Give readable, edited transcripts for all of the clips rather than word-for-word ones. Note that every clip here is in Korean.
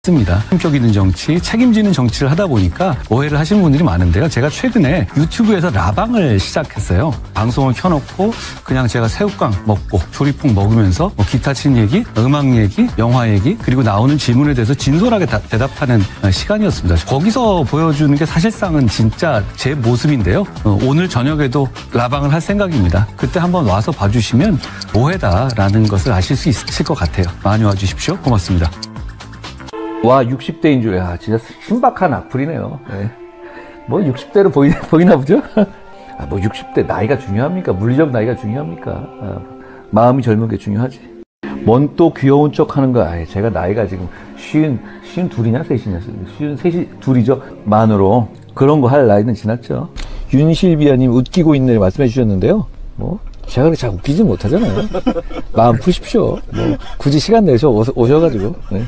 습니다. 품격 있는 정치, 책임지는 정치를 하다 보니까 오해를 하시는 분들이 많은데요. 제가 최근에 유튜브에서 라방을 시작했어요. 방송을 켜놓고 그냥 제가 새우깡 먹고 조리폭 먹으면서 기타 친 얘기, 음악 얘기, 영화 얘기, 그리고 나오는 질문에 대해서 진솔하게 대답하는 시간이었습니다. 거기서 보여주는 게 사실상은 진짜 제 모습인데요. 오늘 저녁에도 라방을 할 생각입니다. 그때 한번 와서 봐주시면 오해다라는 것을 아실 수 있을 것 같아요. 많이 와주십시오. 고맙습니다. 와, 60대인 줄, 야, 진짜 신박한 악플이네요. 네. 뭐 60대로 보이나 보죠? 뭐 60대 나이가 중요합니까? 물리적 나이가 중요합니까? 마음이 젊은 게 중요하지. 뭔 또 귀여운 척 하는 거야. 제가 나이가 지금 52이냐, 3이냐, 53이 둘이죠. 만으로. 그런 거 할 나이는 지났죠. 윤실비아님 웃기고 있네 말씀해 주셨는데요. 뭐, 제가 그렇게 잘 웃기지 못하잖아요. 마음 푸십시오. 뭐, 굳이 시간 내서 오셔가지고. 네.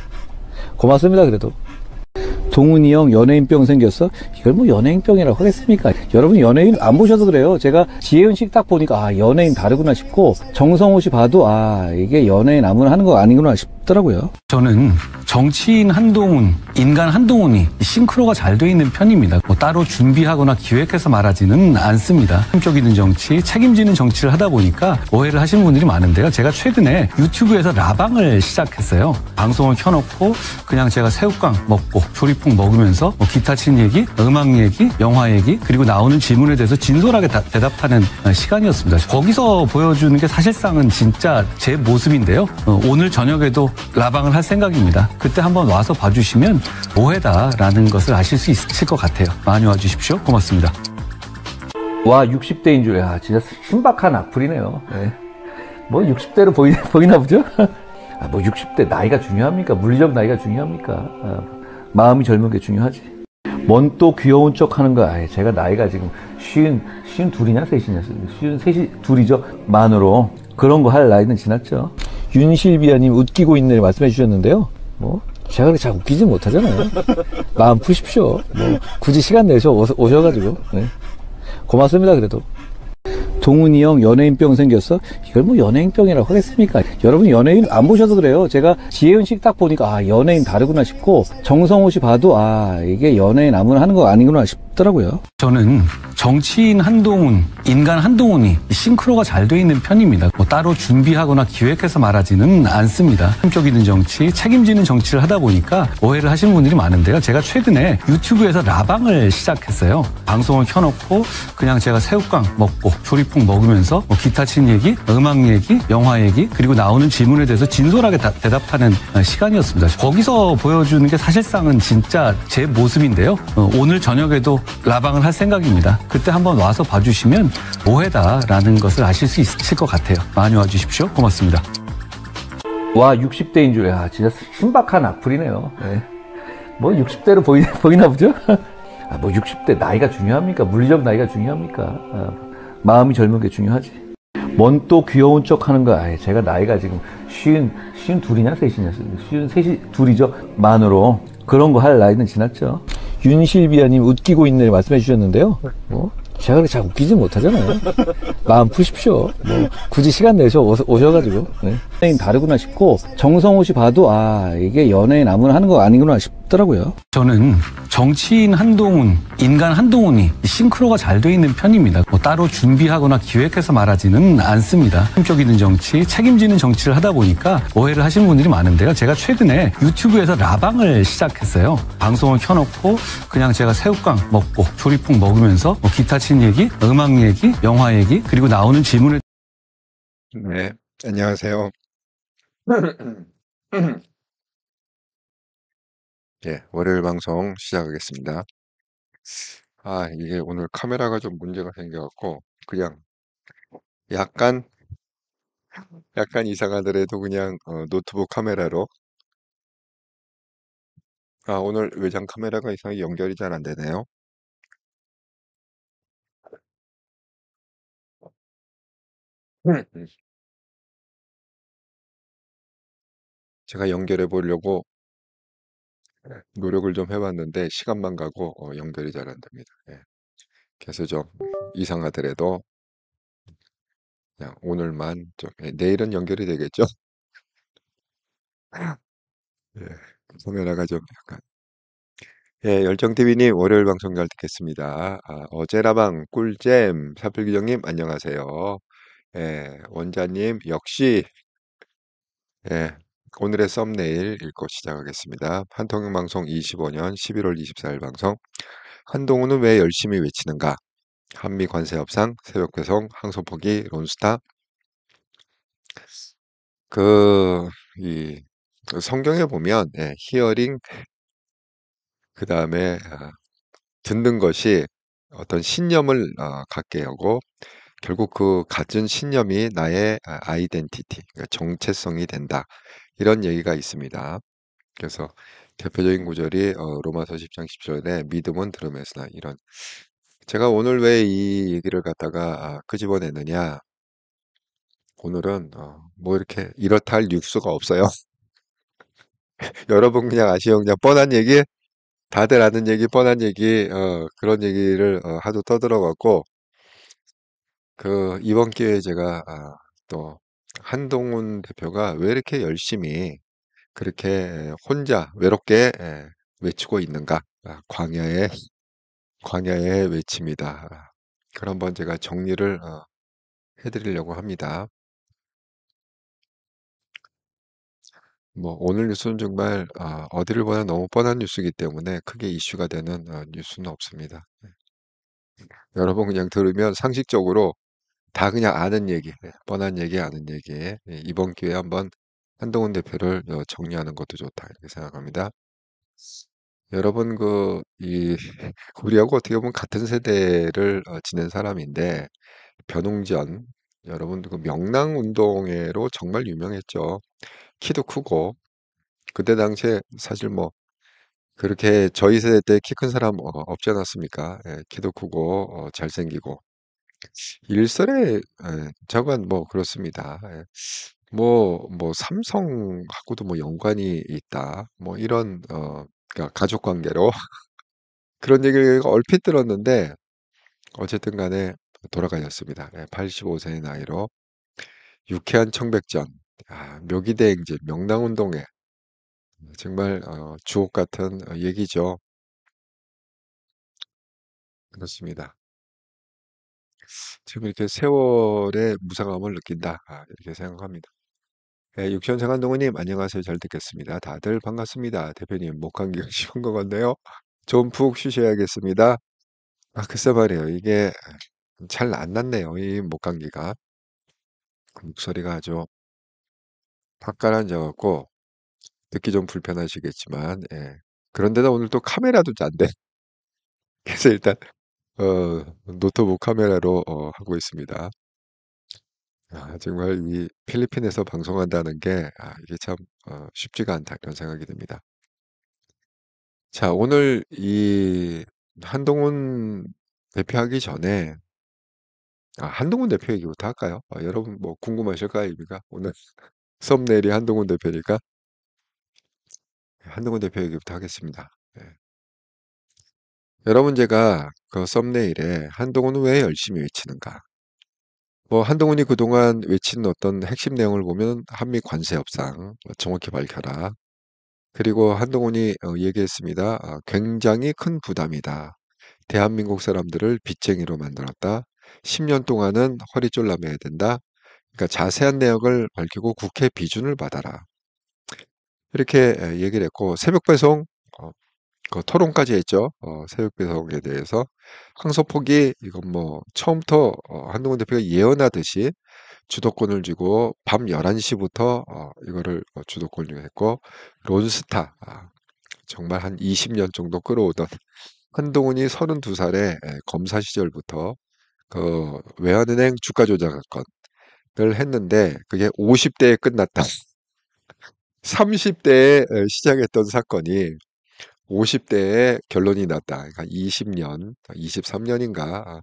고맙습니다, 그래도. 동훈이 형 연예인병 생겼어? 이걸 뭐 연예인병이라고 하겠습니까? 여러분 연예인 안 보셔서 그래요. 제가 지혜은식 딱 보니까 아, 연예인 다르구나 싶고 정성호 씨 봐도 아, 이게 연예인 아무나 하는 거 아니구나 싶더라고요. 저는 정치인 한동훈, 인간 한동훈이 싱크로가 잘 돼 있는 편입니다. 뭐 따로 준비하거나 기획해서 말하지는 않습니다. 품격 있는 정치, 책임지는 정치를 하다 보니까 오해를 하시는 분들이 많은데요. 제가 최근에 유튜브에서 라방을 시작했어요. 방송을 켜놓고 그냥 제가 새우깡 먹고 조리폭 먹으면서 기타 친 얘기, 음악 얘기, 영화 얘기, 그리고 나오는 질문에 대해서 진솔하게 대답하는 시간이었습니다. 거기서 보여주는 게 사실상은 진짜 제 모습인데요. 오늘 저녁에도 라방을 할 생각입니다. 그때 한번 와서 봐주시면 오해다라는 것을 아실 수 있을 것 같아요. 많이 와주십시오. 고맙습니다. 와, 60대인 줄, 야, 진짜 신박한 악플이네요. 네. 뭐 60대로 보이나 보죠? 뭐 60대 나이가 중요합니까? 물리적 나이가 중요합니까? 마음이 젊은 게 중요하지. 뭔 또 귀여운 척 하는 거야. 제가 나이가 지금 52이냐, 3이냐, 53이 둘이죠. 만으로. 그런 거 할 나이는 지났죠. 윤실비아님 웃기고 있네 말씀해 주셨는데요. 뭐, 제가 그렇게 잘 웃기지 못하잖아요. 마음 푸십시오. 뭐, 굳이 시간 내서 오셔가지고. 네. 고맙습니다, 그래도. 동훈이 형 연예인병 생겼어? 이걸 뭐 연예인병이라고 하겠습니까? 여러분 연예인 안 보셔서 그래요. 제가 지혜은식 딱 보니까 아, 연예인 다르구나 싶고 정성호 씨 봐도 아, 이게 연예인 아무나 하는 거 아니구나 싶더라고요. 저는 정치인 한동훈, 인간 한동훈이 싱크로가 잘 돼 있는 편입니다. 뭐 따로 준비하거나 기획해서 말하지는 않습니다. 품격 있는 정치, 책임지는 정치를 하다 보니까 오해를 하시는 분들이 많은데요. 제가 최근에 유튜브에서 라방을 시작했어요. 방송을 켜놓고 그냥 제가 새우깡 먹고 조리폭 먹으면서 기타 친 얘기, 음악 얘기, 영화 얘기, 그리고 나오는 질문에 대해서 진솔하게 대답하는 시간이었습니다. 거기서 보여주는 게 사실상은 진짜 제 모습인데요. 오늘 저녁에도 라방을 할 생각입니다. 그때 한번 와서 봐주시면 오해다라는 것을 아실 수 있을 것 같아요. 많이 와주십시오. 고맙습니다. 와, 60대인 줄, 야, 진짜 신박한 악플이네요. 네. 뭐 60대로 보이나 보죠? 뭐 60대 나이가 중요합니까? 물리적 나이가 중요합니까? 마음이 젊은 게 중요하지. 뭔 또 귀여운 척 하는 거야. 제가 나이가 지금 52이냐, 3이냐, 53이 둘이죠. 만으로. 그런 거 할 나이는 지났죠. 윤실비아님 웃기고 있네 말씀해 주셨는데요. 뭐, 제가 그렇게 잘 웃기지 못하잖아요. 마음 푸십시오. 뭐, 굳이 시간 내서 오셔가지고. 네. 연예인 다르구나 싶고 정성호 씨 봐도 아, 이게 연예인 아무나 하는 거 아니구나 싶더라고요. 저는 정치인 한동훈, 인간 한동훈이 싱크로가 잘 돼 있는 편입니다. 뭐 따로 준비하거나 기획해서 말하지는 않습니다. 품격 있는 정치, 책임지는 정치를 하다 보니까 오해를 하시는 분들이 많은데요. 제가 최근에 유튜브에서 라방을 시작했어요. 방송을 켜놓고 그냥 제가 새우깡 먹고 조리폭 먹으면서 기타 친 얘기, 음악 얘기, 영화 얘기, 그리고 나오는 질문에 네, 안녕하세요. 예, 월요일 방송 시작하겠습니다. 아, 이게 오늘 카메라가 좀 문제가 생겨갖고, 그냥 약간, 약간 이상하더라도 그냥 노트북 카메라로, 아, 오늘 외장 카메라가 이상하게 연결이 잘 안 되네요. 제가 연결해 보려고 노력을 좀 해봤는데, 시간만 가고 연결이 잘 안 됩니다. 예, 그래서 좀 이상하더라도, 그냥 오늘만 좀, 내일은 연결이 되겠죠? 예. 카메라가 좀 약간. 예, 열정TV님, 월요일 방송 잘 듣겠습니다. 어제라방 꿀잼, 사필규정님, 안녕하세요. 예, 원자님, 역시, 예, 오늘의 썸네일 읽고 시작하겠습니다. 한통역방송 25년 11월 24일 방송. 한동훈은 왜 열심히 외치는가? 한미 관세 협상, 새벽 배송, 항소포기, 론스타. 그, 이, 그 성경에 보면, 예, 히어링, 그 다음에, 듣는 것이 어떤 신념을 갖게 하고, 결국 그 가진 신념이 나의 아이덴티티, 그러니까 정체성이 된다. 이런 얘기가 있습니다. 그래서 대표적인 구절이 로마서 10장 10절에 믿음은 들음에서나 이런. 제가 오늘 왜 이 얘기를 갖다가 끄집어냈느냐. 오늘은 뭐 이렇게 이렇다 할 뉴스가 없어요. 여러분 그냥 아시오. 그냥 뻔한 얘기, 다들 아는 얘기, 뻔한 얘기, 그런 얘기를 하도 떠들어갖고 그 이번 기회에 제가 또 한동훈 대표가 왜 이렇게 열심히 그렇게 혼자 외롭게 외치고 있는가? 광야의 외침이다. 그걸 한번 제가 정리를 해드리려고 합니다. 뭐 오늘 뉴스는 정말 어디를 보나 너무 뻔한 뉴스이기 때문에 크게 이슈가 되는 뉴스는 없습니다. 여러분 그냥 들으면 상식적으로 다 그냥 아는 얘기, 뻔한 얘기, 아는 얘기. 이번 기회에 한번 한동훈 대표를 정리하는 것도 좋다 이렇게 생각합니다. 여러분 우리하고 어떻게 보면 같은 세대를 지낸 사람인데 변웅전 여러분 그 명랑운동회로 정말 유명했죠. 키도 크고 그때 당시에 사실 뭐 그렇게 저희 세대 때 키 큰 사람 없지 않았습니까? 예, 키도 크고 잘생기고 일설에 저건 뭐 그렇습니다. 예. 뭐 삼성하고도 뭐 연관이 있다. 뭐 이런 그러니까 가족 관계로 그런 얘기가 얼핏 들었는데 어쨌든 간에 돌아가셨습니다. 85세의 나이로 유쾌한 청백전, 묘기대행진, 명랑운동회 정말 주옥 같은 얘기죠. 그렇습니다. 지금 이렇게 세월의 무상함을 느낀다. 이렇게 생각합니다. 육천생 한동훈님 안녕하세요. 잘 듣겠습니다. 다들 반갑습니다. 대표님 목 감기가 심한 것 같네요. 좀 푹 쉬셔야겠습니다. 글쎄 말이에요. 이게 잘 안 낫네요. 이 목 감기가. 목소리가 아주 팍 가라앉아 갖고 듣기 좀 불편하시겠지만 그런데다 오늘 또 카메라도 짠데. 그래서 일단 노트북 카메라로 하고 있습니다. 정말 이 필리핀에서 방송한다는 게 이게 참 쉽지가 않다 이런 생각이 듭니다. 자, 오늘 이 한동훈 대표하기 전에 한동훈 대표 얘기부터 할까요? 여러분 뭐 궁금하실까요, 입니까? 오늘 썸네일이 한동훈 대표니까 한동훈 대표 얘기부터 하겠습니다. 네. 여러분 제가 그 썸네일에 한동훈은 왜 열심히 외치는가? 뭐 한동훈이 그동안 외친 어떤 핵심 내용을 보면 한미 관세 협상 정확히 밝혀라. 그리고 한동훈이 얘기했습니다. 굉장히 큰 부담이다. 대한민국 사람들을 빚쟁이로 만들었다. 10년 동안은 허리 쫄라매야 된다. 그러니까 자세한 내역을 밝히고 국회 비준을 받아라. 이렇게 얘기를 했고 새벽 배송 어, 그 토론까지 했죠. 새벽 배송에 대해서 항소포기 이건 뭐 처음부터 한동훈 대표가 예언하듯이 주도권을 쥐고 밤 11시부터 이거를 주도권을 했고 론스타 정말 한 20년 정도 끌어오던 한동훈이 32살에 검사 시절부터 그 외환은행 주가 조작 사건을 했는데 그게 50대에 끝났다. 30대에 시작했던 사건이 50대에 결론이 났다. 그러니까 20년, 23년인가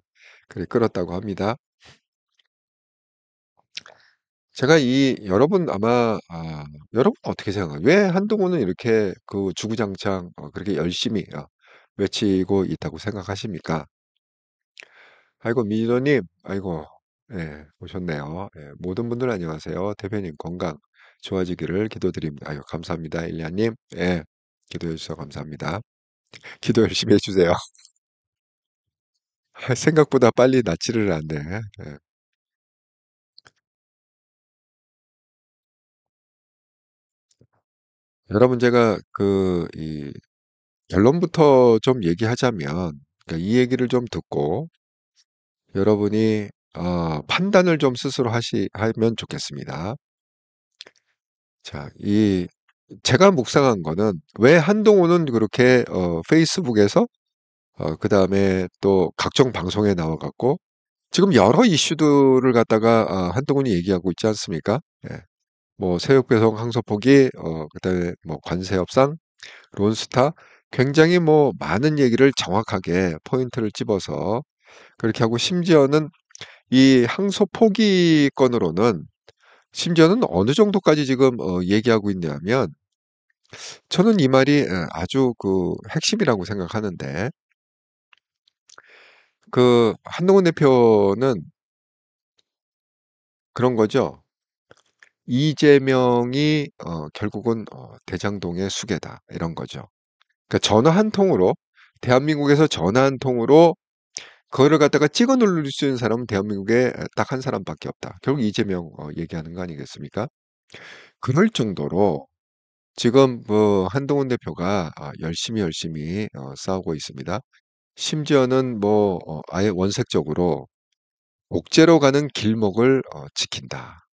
그래 끌었다고 합니다. 제가 여러분 아마 여러분 어떻게 생각해요? 왜 한동훈은 이렇게 그 주구장창 그렇게 열심히 외치고 있다고 생각하십니까? 아이고 미노님, 아이고 오셨네요. 모든 분들 안녕하세요. 대표님 건강 좋아지기를 기도드립니다. 아이고 감사합니다, 일리아님. 기도해 주셔서 감사합니다. 기도 열심히 해주세요. 생각보다 빨리 낫지를 않네. 예. 여러분, 제가 결론부터 좀 얘기하자면, 그러니까 이 얘기를 좀 듣고 여러분이 판단을 좀 스스로 하면 좋겠습니다. 자, 제가 묵상한 거는 왜 한동훈은 그렇게 페이스북에서 그다음에 또 각종 방송에 나와 갖고 지금 여러 이슈들을 갖다가 한동훈이 얘기하고 있지 않습니까? 예. 뭐 새우배송 항소포기, 그다음에 뭐 관세 협상, 론스타, 굉장히 뭐 많은 얘기를 정확하게 포인트를 집어서 그렇게 하고, 심지어는 이 항소 포기 건으로는 심지어는 어느 정도까지 지금 얘기하고 있냐면, 저는 이 말이 아주 핵심이라고 생각하는데, 한동훈 대표는 그런 거죠. 이재명이 결국은 대장동의 수괴다, 이런 거죠. 그러니까 전화 한 통으로, 대한민국에서 전화 한 통으로 그거를 갖다가 찍어 누를 수 있는 사람은 대한민국에 딱 한 사람밖에 없다. 결국 이재명 얘기하는 거 아니겠습니까? 그럴 정도로 지금 한동훈 대표가 열심히 싸우고 있습니다. 심지어는 아예 원색적으로 독재로 가는 길목을 지킨다.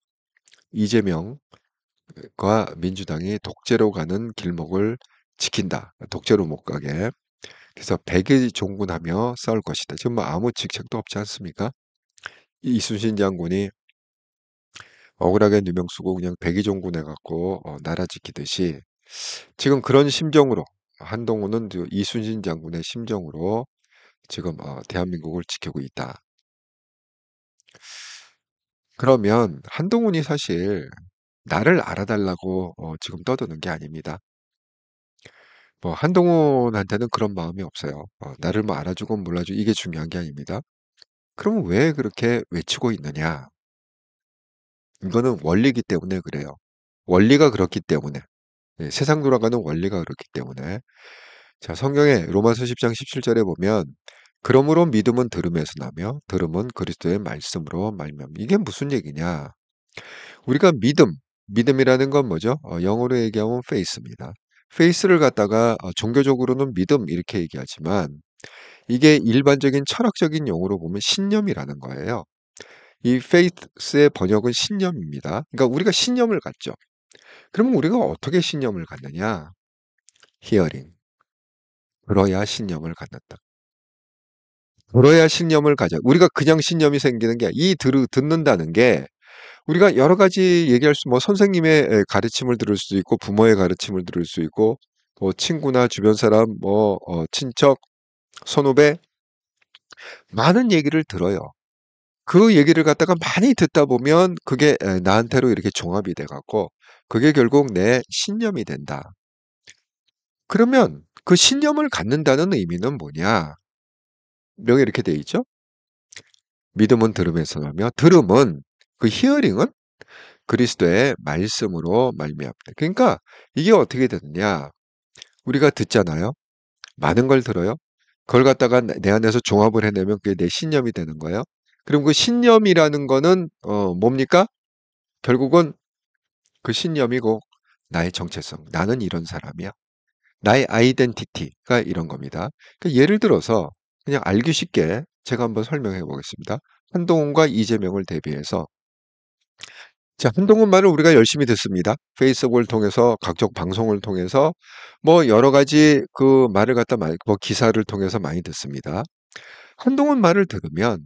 이재명과 민주당이 독재로 가는 길목을 지킨다. 독재로 못 가게. 그래서 백의 종군하며 싸울 것이다. 지금 뭐 아무 직책도 없지 않습니까? 이순신 장군이 억울하게 누명 쓰고 그냥 백의종군 해갖고 나라 지키듯이, 지금 그런 심정으로 한동훈은 이순신 장군의 심정으로 지금 대한민국을 지키고 있다. 그러면 한동훈이 사실 나를 알아달라고 지금 떠드는 게 아닙니다. 뭐 한동훈한테는 그런 마음이 없어요. 나를 뭐 알아주고 몰라주고 이게 중요한 게 아닙니다. 그러면 왜 그렇게 외치고 있느냐? 이거는 원리이기 때문에 그래요. 원리가 그렇기 때문에. 예, 세상 돌아가는 원리가 그렇기 때문에. 자, 성경에 로마서 10장 17절에 보면, 그러므로 믿음은 들음에서 나며 들음은 그리스도의 말씀으로 말미암아. 이게 무슨 얘기냐? 우리가 믿음이라는 건 뭐죠? 영어로 얘기하면 faith입니다. faith를 갖다가 종교적으로는 믿음 이렇게 얘기하지만, 이게 일반적인 철학적인 용어로 보면 신념이라는 거예요. 이 faith의 번역은 신념입니다. 그러니까 우리가 신념을 갖죠. 그러면 우리가 어떻게 신념을 갖느냐? 히어링. 들어야 신념을 갖는다. 들어야 신념을 가져. 우리가 그냥 신념이 생기는 게, 듣는다는 게, 우리가 여러 가지 얘기할 뭐 선생님의 가르침을 들을 수도 있고, 부모의 가르침을 들을 수 있고, 뭐 친구나 주변 사람, 친척, 선후배, 많은 얘기를 들어요. 그 얘기를 갖다가 많이 듣다 보면 그게 나한테로 이렇게 종합이 돼 갖고, 그게 결국 내 신념이 된다. 그러면 그 신념을 갖는다는 의미는 뭐냐? 명에 이렇게 돼 있죠? 믿음은 들음에서 나며, 들음은, 그 히어링은 그리스도의 말씀으로 말미암다. 그러니까 이게 어떻게 되느냐? 우리가 듣잖아요. 많은 걸 들어요. 그걸 갖다가 내 안에서 종합을 해내면 그게 내 신념이 되는 거예요. 그럼 그 신념이라는 거는 뭡니까? 결국은 그 신념이고 나의 정체성. 나는 이런 사람이야. 나의 아이덴티티가 이런 겁니다. 그러니까 예를 들어서 그냥 알기 쉽게 제가 한번 설명해 보겠습니다. 한동훈과 이재명을 대비해서, 자, 한동훈 말을 우리가 열심히 듣습니다. 페이스북을 통해서, 각종 방송을 통해서, 뭐 여러 가지 그 말을 갖다 뭐 기사를 통해서 많이 듣습니다. 한동훈 말을 들으면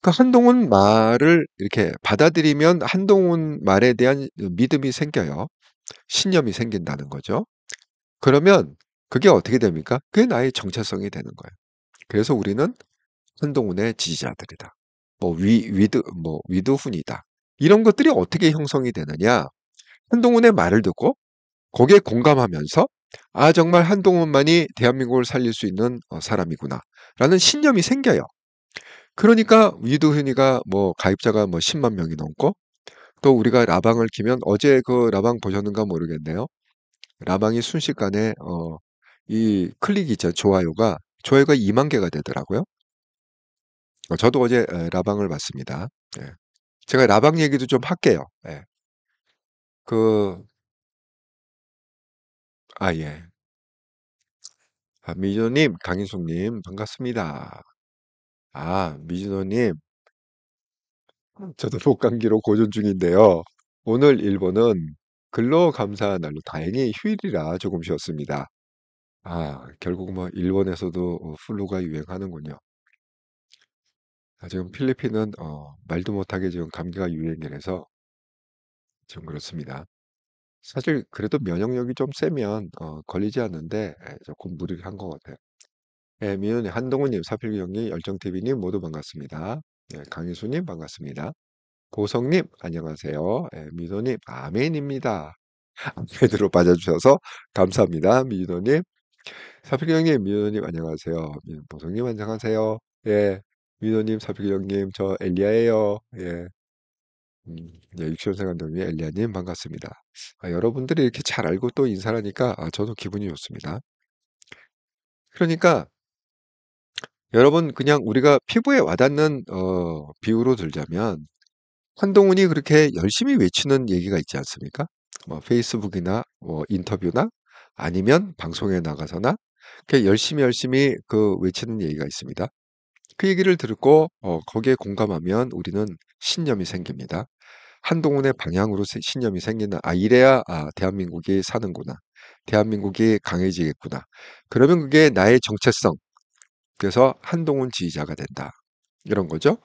그 한동훈 말을 이렇게 받아들이면 한동훈 말에 대한 믿음이 생겨요. 신념이 생긴다는 거죠. 그러면 그게 어떻게 됩니까? 그게 나의 정체성이 되는 거예요. 그래서 우리는 한동훈의 지지자들이다. 위드훈이다. 이런 것들이 어떻게 형성이 되느냐? 한동훈의 말을 듣고 거기에 공감하면서, 아, 정말 한동훈만이 대한민국을 살릴 수 있는 사람이구나 라는 신념이 생겨요. 그러니까 위드훈이가 가입자가 10만 명이 넘고, 또 우리가 라방을 키면, 어제 그 라방 보셨는가 모르겠네요. 라방이 순식간에 이 클릭이 있죠. 좋아요가 2만 개가 되더라고요. 저도 어제 라방을 봤습니다. 예. 제가 라방 얘기도 좀 할게요. 예. 그, 예. 미주노님, 강인숙님, 반갑습니다. 미주노님, 저도 목감기로 고전 중인데요. 오늘 일본은 근로감사 날로 다행히 휴일이라 조금 쉬었습니다. 결국 뭐 일본에서도 플루가 유행하는군요. 지금 필리핀은 말도 못하게 지금 감기가 유행이라서 좀 그렇습니다. 사실 그래도 면역력이 좀 세면 걸리지 않는데 조금 무리를 한 것 같아요. 미연님, 한동훈님, 사필경님, 열정TV님 모두 반갑습니다. 강희수님 반갑습니다. 보성님 안녕하세요. 미도님 아멘입니다. 아멘으로 빠져주셔서 감사합니다. 미도님, 사필경님, 미도님 안녕하세요. 보성님 안녕하세요. 예, 미도님, 사필경님 저 엘리야예요. 예. 육시원생 감독님, 엘리야님 반갑습니다. 여러분들이 이렇게 잘 알고 또 인사하니까 저도 기분이 좋습니다. 그러니까 여러분 그냥 우리가 피부에 와닿는 비유로 들자면 한동훈이 그렇게 열심히 외치는 얘기가 있지 않습니까? 뭐 페이스북이나 뭐 인터뷰나 아니면 방송에 나가서나 그렇게 열심히 그 외치는 얘기가 있습니다. 그 얘기를 듣고 거기에 공감하면 우리는 신념이 생깁니다. 한동훈의 방향으로 신념이 생긴다. 이래야 대한민국이 사는구나. 대한민국이 강해지겠구나. 그러면 그게 나의 정체성. 그래서 한동훈 지지자가 된다. 이런 거죠.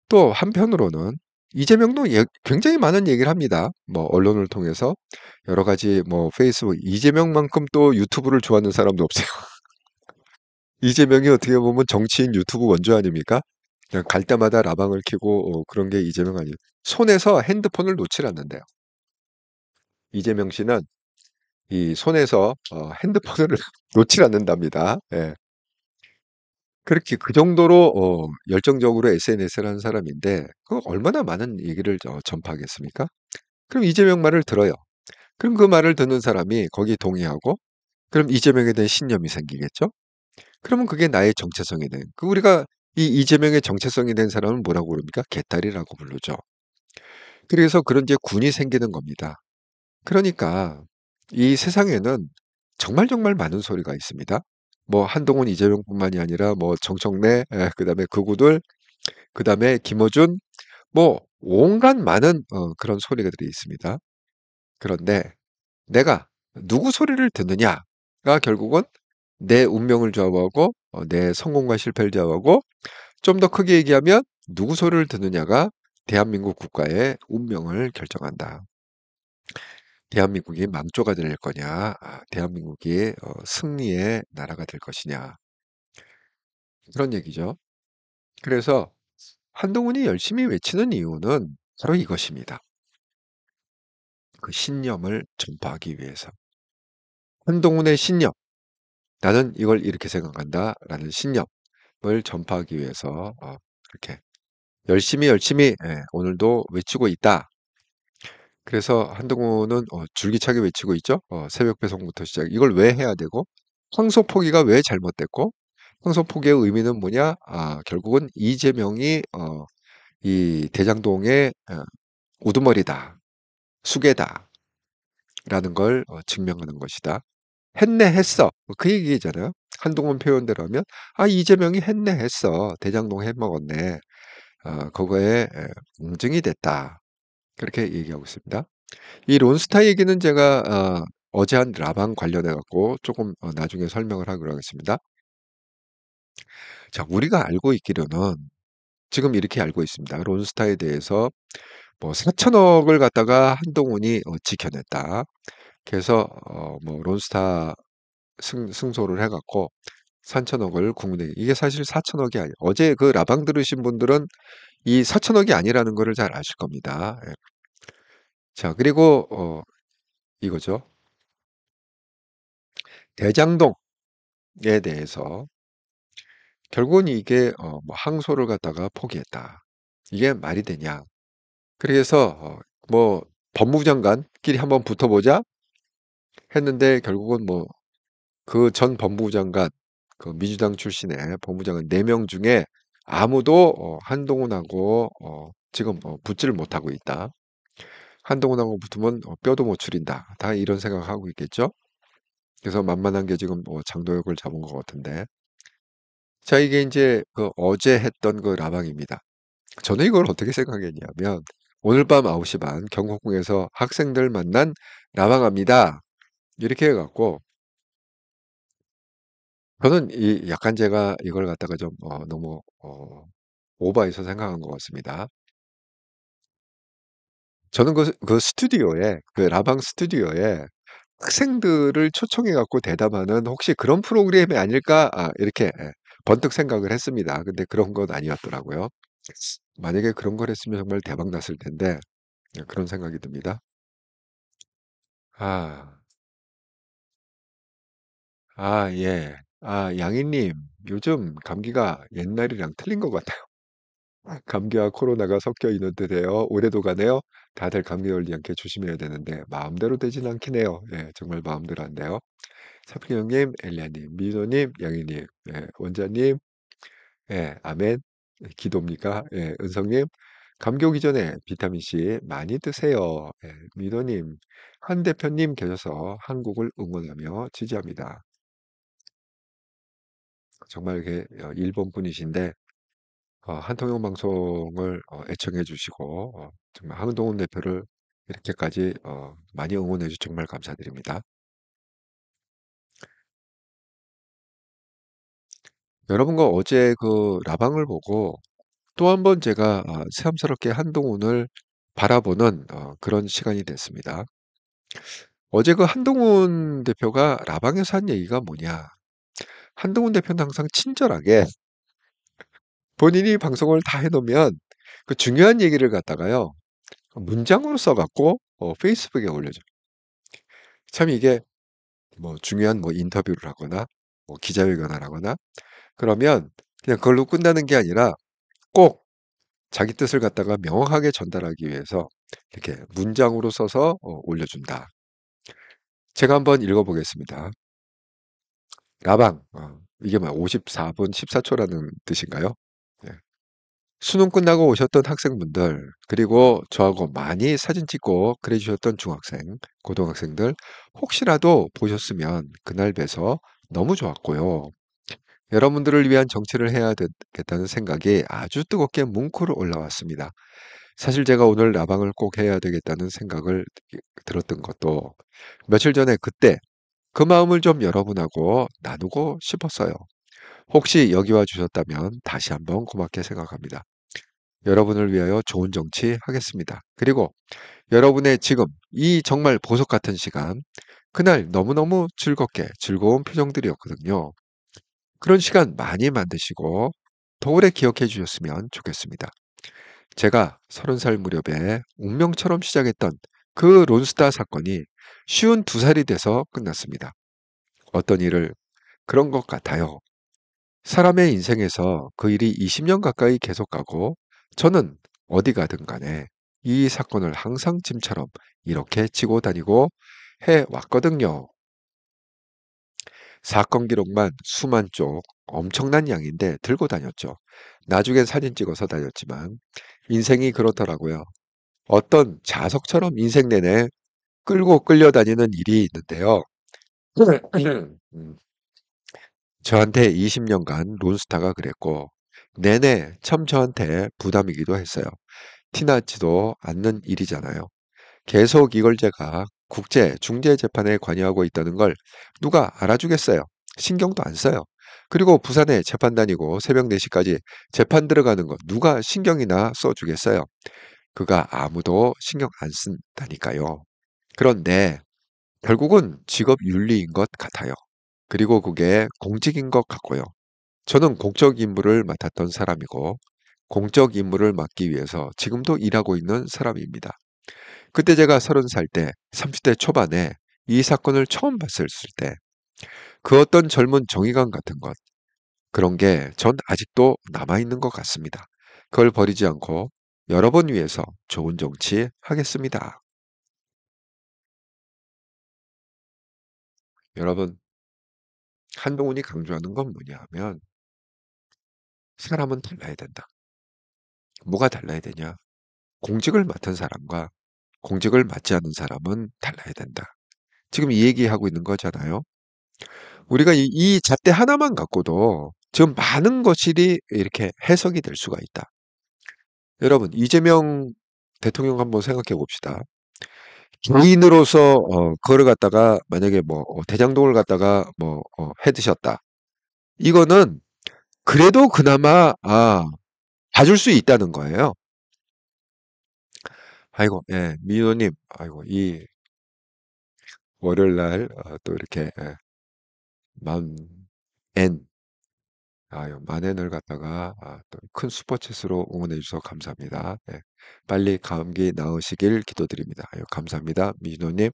또 한편으로는 이재명도 굉장히 많은 얘기를 합니다. 뭐 언론을 통해서 여러 가지 뭐 페이스북 이재명만큼 또 유튜브를 좋아하는 사람도 없어요. 이재명이 어떻게 보면 정치인 유튜브 원조 아닙니까? 그냥 갈 때마다 라방을 켜고 그런 게 이재명 아니에요. 손에서 핸드폰을 놓질 않는데요. 이재명 씨는 이 손에서 핸드폰을 놓질 않는답니다. 예. 그렇게 그 정도로 열정적으로 SNS를 하는 사람인데 그 얼마나 많은 얘기를 전파하겠습니까? 그럼 이재명 말을 들어요. 그럼 그 말을 듣는 사람이 거기에 동의하고 그럼 이재명에 대한 신념이 생기겠죠? 그러면 그게 나의 정체성이 된. 우리가 이 이재명의 정체성이 된 사람은 뭐라고 부릅니까? 개딸이라고 부르죠. 그래서 그런 이제 군이 생기는 겁니다. 그러니까 이 세상에는 정말 많은 소리가 있습니다. 뭐 한동훈, 이재명뿐만이 아니라 뭐 정청래, 그다음에 극우들, 그다음에 김어준, 뭐 온갖 많은 그런 소리들이 있습니다. 그런데 내가 누구 소리를 듣느냐가 결국은 내 운명을 좌우하고 내 성공과 실패를 좌우하고 좀 더 크게 얘기하면 누구 소리를 듣느냐가 대한민국 국가의 운명을 결정한다. 대한민국이 망조가 될 거냐, 대한민국이 승리의 나라가 될 것이냐. 그런 얘기죠. 그래서 한동훈이 열심히 외치는 이유는 바로 이것입니다. 그 신념을 전파하기 위해서. 한동훈의 신념, 나는 이걸 이렇게 생각한다라는 신념을 전파하기 위해서 그렇게 열심히 오늘도 외치고 있다. 그래서 한동훈은 줄기차게 외치고 있죠. 새벽 배송부터 시작. 이걸 왜 해야 되고 황소 포기가 왜 잘못됐고 황소 포기의 의미는 뭐냐? 결국은 이재명이 이 대장동의 우두머리다, 수괴다라는 걸 증명하는 것이다. 했네 했어. 그 얘기잖아요. 한동훈 표현대로 하면 이재명이 했네 했어. 대장동 해먹었네. 그거에 공증이 됐다. 그렇게 얘기하고 있습니다. 이 론스타 얘기는 제가 어제 한 라방 관련해 갖고 조금 나중에 설명을 하기로 하겠습니다. 자, 우리가 알고 있기로는 지금 이렇게 알고 있습니다. 론스타에 대해서 뭐 4천억을 갖다가 한동훈이 지켜냈다. 그래서 뭐 론스타 승소를 해갖고 3천억을 국내 이게 사실 4천억이 아니에요. 어제 그 라방 들으신 분들은 이 4천억이 아니라는 거를 잘 아실 겁니다. 예. 자, 그리고 이거죠. 대장동에 대해서 결국은 이게 뭐 항소를 갖다가 포기했다. 이게 말이 되냐? 그래서 뭐 법무부 장관끼리 한번 붙어보자. 했는데 결국은 뭐 그 전 법무부 장관, 그 민주당 출신의 법무장관 4명 중에 아무도 한동훈하고 지금 붙지를 못하고 있다. 한동훈하고 붙으면 뼈도 못 추린다. 다 이런 생각하고 있겠죠? 그래서 만만한 게 지금 장도역을 잡은 것 같은데. 자, 이게 이제 그 어제 했던 그 라방입니다. 저는 이걸 어떻게 생각했냐면 오늘 밤 9시 반 경복궁에서 학생들 만난 라방합니다. 이렇게 해갖고 저는 이 약간 제가 이걸 갖다가 좀 너무 오버해서 생각한 것 같습니다. 저는 그 스튜디오에 그 라방 스튜디오에 학생들을 초청해 갖고 대담하는 혹시 그런 프로그램이 아닐까 이렇게 번뜩 생각을 했습니다. 근데 그런 건 아니었더라고요. 만약에 그런 걸 했으면 정말 대박 났을 텐데 그런 생각이 듭니다. 아, 예. 양희님, 요즘 감기가 옛날이랑 틀린 것 같아요. 감기와 코로나가 섞여 있는데요. 올해도 가네요. 다들 감기 걸리지 않게 조심해야 되는데 마음대로 되진 않긴 해요. 예, 정말 마음대로 안 돼요. 차프리형님, 엘리아님, 미노님, 양희님, 예, 원자님, 예, 아멘. 예, 기도입니까? 예, 은성님, 감기 오기 전에 비타민C 많이 드세요. 예, 미노님, 한 대표님 계셔서 한국을 응원하며 지지합니다. 정말 이게 일본 분이신데 한통용 방송을 애청해 주시고 정말 한동훈 대표를 이렇게까지 많이 응원해 주셔서 정말 감사드립니다. 여러분과 어제 그 라방을 보고 또 한 번 제가 새삼스럽게 한동훈을 바라보는 그런 시간이 됐습니다. 어제 그 한동훈 대표가 라방에서 한 얘기가 뭐냐? 한동훈 대표는 항상 친절하게 본인이 방송을 다 해놓으면 그 중요한 얘기를 갖다가요 문장으로 써갖고 페이스북에 올려줘. 참 이게 뭐 중요한 뭐 인터뷰를 하거나 뭐 기자회견을 하거나 그러면 그냥 그걸로 끝나는 게 아니라 꼭 자기 뜻을 갖다가 명확하게 전달하기 위해서 이렇게 문장으로 써서 올려준다. 제가 한번 읽어보겠습니다. 라방, 이게 뭐 54분 14초라는 뜻인가요? 예. 수능 끝나고 오셨던 학생분들, 그리고 저하고 많이 사진 찍고 그래 주셨던 중학생, 고등학생들, 혹시라도 보셨으면 그날 뵈서 너무 좋았고요. 여러분들을 위한 정치를 해야 되겠다는 생각이 아주 뜨겁게 뭉크러 올라왔습니다. 사실 제가 오늘 라방을 꼭 해야 되겠다는 생각을 들었던 것도 며칠 전에 그때 그 마음을 좀 여러분하고 나누고 싶었어요. 혹시 여기 와 주셨다면 다시 한번 고맙게 생각합니다. 여러분을 위하여 좋은 정치 하겠습니다. 그리고 여러분의 지금 이 정말 보석 같은 시간, 그날 너무너무 즐겁게 즐거운 표정들이었거든요. 그런 시간 많이 만드시고 더 오래 기억해 주셨으면 좋겠습니다. 제가 30살 무렵에 운명처럼 시작했던 그 론스타 사건이 쉬운 2살이 돼서 끝났습니다. 어떤 일을 그런 것 같아요. 사람의 인생에서 그 일이 20년 가까이 계속 가고 저는 어디 가든 간에 이 사건을 항상 짐처럼 이렇게 지고 다니고 해 왔거든요. 사건 기록만 수만 쪽 엄청난 양인데 들고 다녔죠. 나중엔 사진 찍어서 다녔지만 인생이 그렇더라고요. 어떤 자석처럼 인생 내내 끌고 끌려다니는 일이 있는데요. 음, 저한테 20년간 론스타가 그랬고 내내 참 저한테 부담이기도 했어요. 티나지도 않는 일이잖아요. 계속 이걸 제가 국제 중재 재판에 관여하고 있다는 걸 누가 알아주겠어요. 신경도 안 써요. 그리고 부산에 재판 다니고 새벽 4시까지 재판 들어가는 거 누가 신경이나 써주겠어요. 그가 아무도 신경 안 쓴다니까요. 그런데 결국은 직업 윤리인 것 같아요. 그리고 그게 공직인 것 같고요. 저는 공적 임무를 맡았던 사람이고 공적 임무를 맡기 위해서 지금도 일하고 있는 사람입니다. 그때 제가 30살 때, 30대 초반에 이 사건을 처음 봤을 때, 그 어떤 젊은 정의감 같은 것, 그런 게 전 아직도 남아있는 것 같습니다. 그걸 버리지 않고 여러 번 위해서 좋은 정치 하겠습니다. 여러분, 한동훈이 강조하는 건 뭐냐 하면 사람은 달라야 된다. 뭐가 달라야 되냐? 공직을 맡은 사람과 공직을 맡지 않은 사람은 달라야 된다. 지금 이 얘기하고 있는 거잖아요. 우리가 이 잣대 하나만 갖고도 지금 많은 것들이 이렇게 해석이 될 수가 있다. 여러분, 이재명 대통령 한번 생각해 봅시다. 개인으로서 그거를 갖다가 만약에 뭐 대장동을 갖다가 뭐 해 드셨다. 이거는 그래도 그나마 봐줄 수 있다는 거예요. 아이고, 예, 미호님, 아이고 이 월요일 날 또 이렇게 만 N 만엔을 갖다가 또 큰 슈퍼챗으로 응원해 주셔서 감사합니다. 예, 빨리 감기 나으시길 기도드립니다. 아유, 감사합니다, 미노님.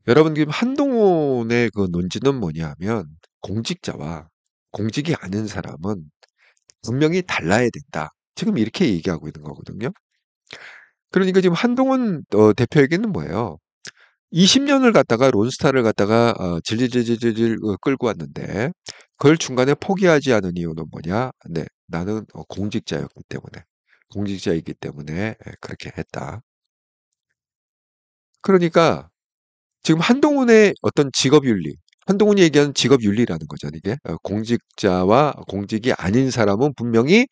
여러분 지금 한동훈의 그 논지는 뭐냐면 공직자와 공직이 아닌 사람은 분명히 달라야 된다. 지금 이렇게 얘기하고 있는 거거든요. 그러니까 지금 한동훈 대표에게는 뭐예요? 20년을 갖다가 론스타를 갖다가 질질질질질 끌고 왔는데 그걸 중간에 포기하지 않은 이유는 뭐냐? 네, 나는 공직자였기 때문에 공직자이기 때문에 그렇게 했다. 그러니까 지금 한동훈의 어떤 직업윤리, 한동훈이 얘기하는 직업윤리라는 거잖아요. 이게 공직자와 공직이 아닌 사람은 분명히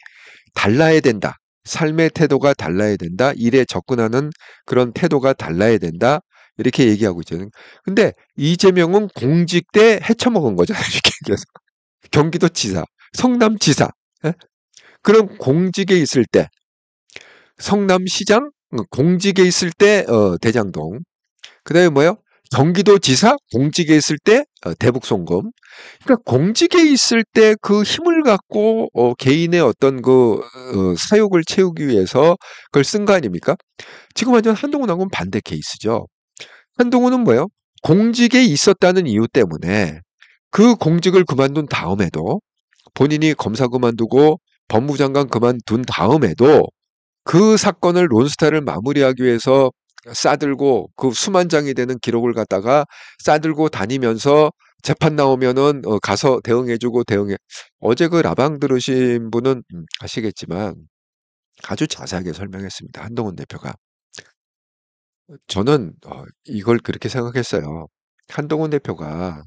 달라야 된다. 삶의 태도가 달라야 된다. 일에 접근하는 그런 태도가 달라야 된다. 이렇게 얘기하고 있잖아요. 근데 이재명은 공직 때 헤쳐먹은 거잖아요. 이렇게 얘기해서. 경기도지사, 성남지사. 예? 그럼 공직에 있을 때, 성남시장, 공직에 있을 때 대장동. 그다음에 뭐요? 경기도지사 공직에 있을 때 대북송금. 그러니까 공직에 있을 때 그 힘을 갖고 개인의 어떤 그 사욕을 채우기 위해서 그걸 쓴 거 아닙니까? 지금 완전 한동훈하고는 반대 케이스죠. 한동훈은 뭐예요? 공직에 있었다는 이유 때문에 그 공직을 그만둔 다음에도 본인이 검사 그만두고 법무장관 그만둔 다음에도 그 사건을 론스타를 마무리하기 위해서 싸들고 그 수만 장이 되는 기록을 갖다가 싸들고 다니면서 재판 나오면은 가서 대응해주고 대응해. 어제 그 라방 들으신 분은 아시겠지만 아주 자세하게 설명했습니다. 한동훈 대표가. 저는 이걸 그렇게 생각했어요. 한동훈 대표가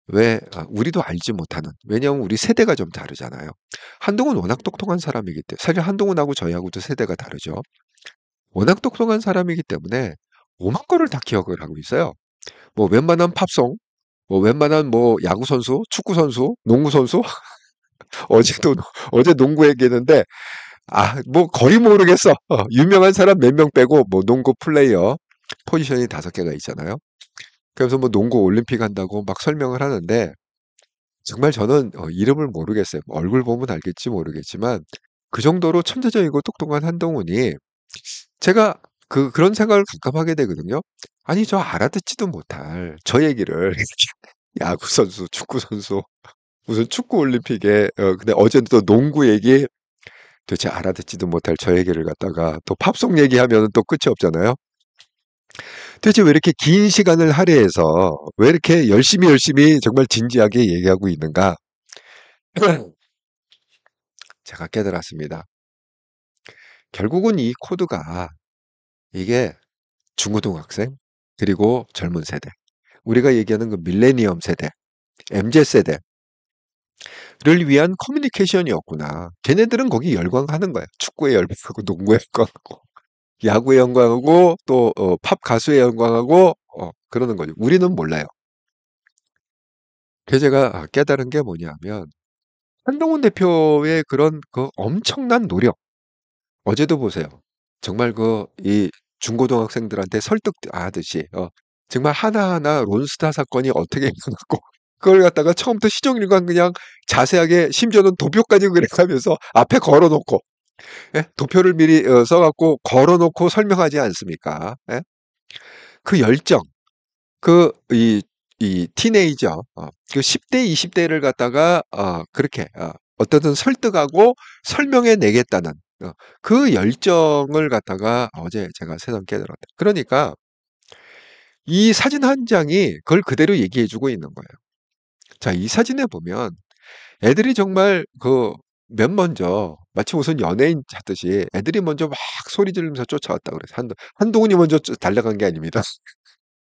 왜 우리도 알지 못하는 왜냐하면 우리 세대가 좀 다르잖아요. 한동훈 워낙 똑똑한 사람이기 때문에 사실 한동훈하고 저희하고도 세대가 다르죠. 워낙 똑똑한 사람이기 때문에 오만 거를 다 기억을 하고 있어요. 뭐 웬만한 팝송, 뭐 웬만한 뭐 야구 선수, 축구 선수, 농구 선수 어제도 어제 농구 얘기했는데 뭐 거의 모르겠어. 유명한 사람 몇 명 빼고 뭐 농구 플레이어 포지션이 5개가 있잖아요. 그래서 뭐 농구 올림픽 한다고 막 설명을 하는데 정말 저는 이름을 모르겠어요. 뭐 얼굴 보면 알겠지 모르겠지만 그 정도로 천재적이고 똑똑한 한동훈이 제가 그런 생각을 가끔 하게 되거든요. 아니 저 알아듣지도 못할 저 얘기를 야구 선수, 축구 선수 무슨 축구 올림픽에 근데 어제는 또 농구 얘기 도대체 알아듣지도 못할 저 얘기를 갖다가 또 팝송 얘기하면은 또 끝이 없잖아요. 도대체 왜 이렇게 긴 시간을 할애해서 왜 이렇게 열심히 정말 진지하게 얘기하고 있는가? 제가 깨달았습니다. 결국은 이 코드가 이게 중고등학생 그리고 젊은 세대 우리가 얘기하는 그 밀레니엄 세대 MZ 세대를 위한 커뮤니케이션이었구나. 걔네들은 거기 열광하는 거야. 축구에 열광하고 농구에 열광하고 야구에 열광하고 또 팝 가수에 열광하고 그러는 거죠. 우리는 몰라요. 그래서 제가 깨달은 게 뭐냐면 한동훈 대표의 그런 그 엄청난 노력. 어제도 보세요. 정말 이 중고등학생들한테 설득하듯이 정말 하나하나 론스타 사건이 어떻게 일어났고 그걸 갖다가 처음부터 시정일관 그냥 자세하게 심지어는 도표까지 그래가면서 앞에 걸어놓고 예? 도표를 미리 써갖고 걸어놓고 설명하지 않습니까? 예? 그 열정, 이 티네이저, 그 10대, 20대를 갖다가 그렇게 어떻든 설득하고 설명해 내겠다는 그 열정을 갖다가 어제 제가 새삼 깨달았다. 그러니까 이 사진 한 장이 그걸 그대로 얘기해 주고 있는 거예요. 자, 이 사진에 보면 애들이 정말 맨 먼저 마치 무슨 연예인 찾듯이 애들이 먼저 막 소리 지르면서 쫓아왔다 그래서 한동훈이 먼저 달려간 게 아닙니다.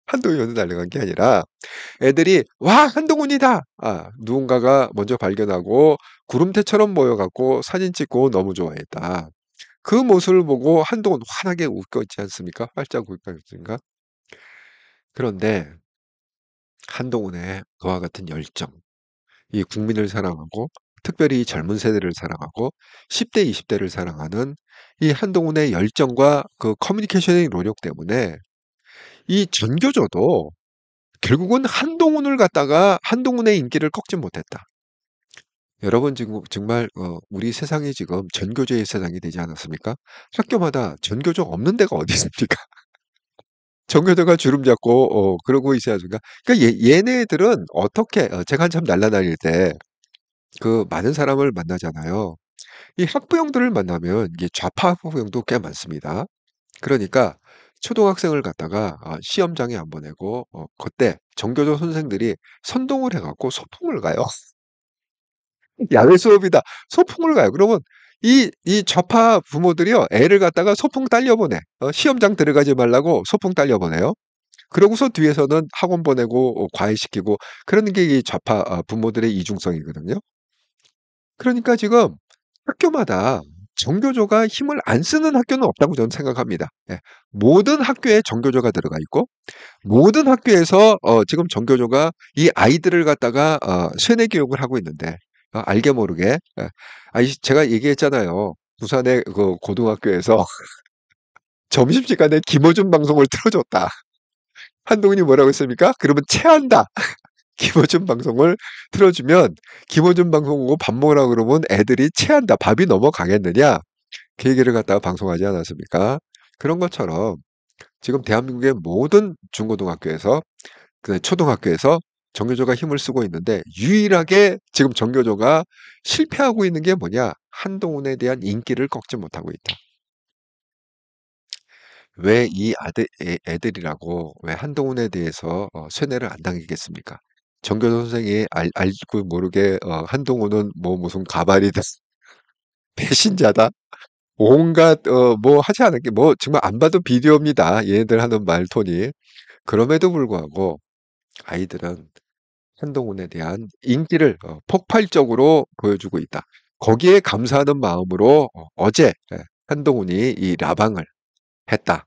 한동훈이 먼저 달려간 게 아니라 애들이 "와 한동훈이다." 누군가가 먼저 발견하고 구름대처럼 모여 갖고 사진 찍고 너무 좋아했다. 그 모습을 보고 한동훈 환하게 웃고 있지 않습니까? 활짝 웃고 있습니까? 그런데 한동훈의 그와 같은 열정, 이 국민을 사랑하고 특별히 젊은 세대를 사랑하고 10 대, 20 대를 사랑하는 이 한동훈의 열정과 그 커뮤니케이션의 노력 때문에 이 전교조도 결국은 한동훈을 갖다가 한동훈의 인기를 꺾지 못했다. 여러분 지금 정말 우리 세상이 지금 전교조의 세상이 되지 않았습니까? 학교마다 전교조 없는 데가 어디 있습니까? 전교조가 주름 잡고 그러고 있어야 하니까 그러니까 얘네들은 어떻게 제가 한참 날라다닐 때 많은 사람을 만나잖아요. 이 학부형들을 만나면 이게 좌파 학부형도 꽤 많습니다. 그러니까 초등학생을 갖다가 시험장에 안 보내고 그때 전교조 선생들이 선동을 해 갖고 소풍을 가요. 야외 수업이다. 소풍을 가요. 그러면 이 좌파 부모들이요. 애를 갖다가 소풍 딸려 보내. 시험장 들어가지 말라고 소풍 딸려 보내요. 그러고서 뒤에서는 학원 보내고 과외시키고 그러는 게 이 좌파 부모들의 이중성이거든요. 그러니까 지금 학교마다 정교조가 힘을 안 쓰는 학교는 없다고 저는 생각합니다. 예. 모든 학교에 정교조가 들어가 있고 모든 학교에서 지금 정교조가 이 아이들을 갖다가 세뇌 교육을 하고 있는데 알게 모르게 제가 얘기했잖아요. 부산의 그 고등학교에서 점심시간에 김어준 방송을 틀어줬다. 한동훈이 뭐라고 했습니까? 그러면 체한다. 김어준 방송을 틀어주면 김어준 방송 보고 밥 먹으라 그러면 애들이 체한다. 밥이 넘어가겠느냐? 그 얘기를 갖다가 방송하지 않았습니까? 그런 것처럼 지금 대한민국의 모든 중고등학교에서 초등학교에서 정교조가 힘을 쓰고 있는데 유일하게 지금 정교조가 실패하고 있는 게 뭐냐? 한동훈에 대한 인기를 꺾지 못하고 있다. 왜 이 애들이라고 왜 한동훈에 대해서 세뇌를 안 당기겠습니까? 정교조 선생이 알고 모르게 한동훈은 뭐 무슨 가발이다, 배신자다, 온갖 뭐 하지 않은 게 뭐 정말 안 봐도 비디오입니다. 얘네들 하는 말톤이. 그럼에도 불구하고 아이들은 한동훈에 대한 인기를 폭발적으로 보여주고 있다. 거기에 감사하는 마음으로 어제 한동훈이 이 라방을 했다.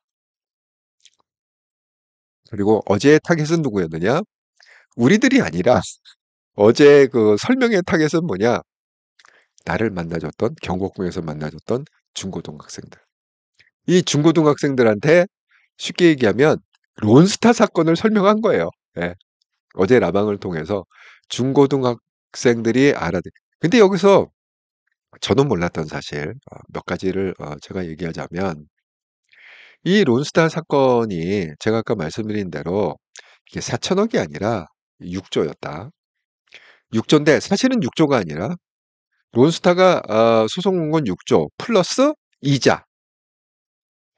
그리고 어제의 타겟은 누구였느냐? 우리들이 아니라 어제 그 설명의 타겟은 뭐냐? 나를 만나줬던 경복궁에서 만나줬던 중고등학생들. 이 중고등학생들한테 쉽게 얘기하면 론스타 사건을 설명한 거예요. 예. 어제 라방을 통해서 중고등학생들이 근데 여기서 저는 몰랐던 사실 몇 가지를 제가 얘기하자면 이 론스타 사건이 제가 아까 말씀드린 대로 이게 4천억이 아니라 6조였다. 6조인데 사실은 6조가 아니라 론스타가 소송 건 건 6조 플러스 이자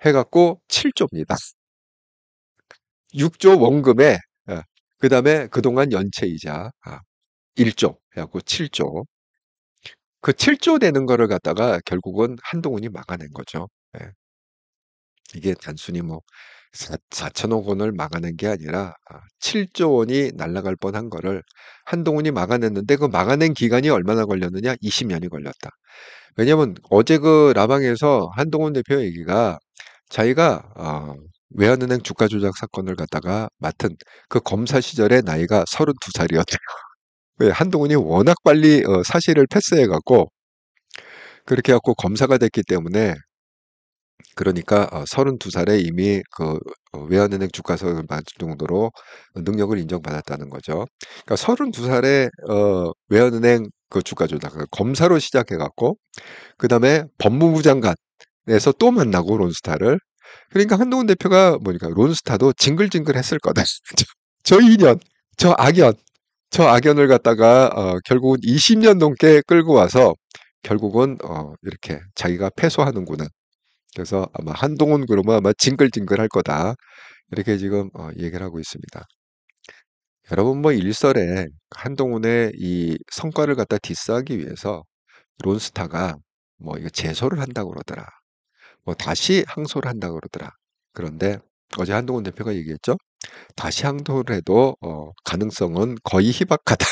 해갖고 7조입니다. 6조 원금에 그다음에 그동안 연체이자 1조 해갖고 7조. 그 7조 되는 거를 갖다가 결국은 한동훈이 막아낸 거죠. 예. 이게 단순히 뭐 4천억 원을 막아낸 게 아니라 7조 원이 날아갈 뻔한 거를 한동훈이 막아냈는데 그 막아낸 기간이 얼마나 걸렸느냐? 20년이 걸렸다. 왜냐면 어제 그 라방에서 한동훈 대표 얘기가 자기가 외환은행 주가 조작 사건을 갖다가 맡은 그 검사 시절의 나이가 32살이었대요. 왜 한동훈이 워낙 빨리 사실을 패스해 갖고 그렇게 해 갖고 검사가 됐기 때문에 그러니까 32살에 이미 외환은행 주가조작을 맡을 정도로 능력을 인정받았다는 거죠. 그러니까 32살에 외환은행 그 주가 조작을 검사로 시작해 갖고 그다음에 법무부 장관에서 또 만나고 론스타를. 그러니까 한동훈 대표가 뭐니까 '론스타도 징글징글했을 거다.' 저 인연, 저 악연, 저 악연을 갖다가 결국은 20년 넘게 끌고 와서 결국은 이렇게 자기가 패소하는구나. 그래서 아마 한동훈 그러면 아마 징글징글할 거다. 이렇게 지금 얘기를 하고 있습니다. 여러분 뭐 일설에 한동훈의 이 성과를 갖다 디스하기 위해서 론스타가 뭐 이거 재소를 한다고 그러더라. 뭐 다시 항소를 한다고 그러더라. 그런데 어제 한동훈 대표가 얘기했죠. 다시 항소를 해도 가능성은 거의 희박하다.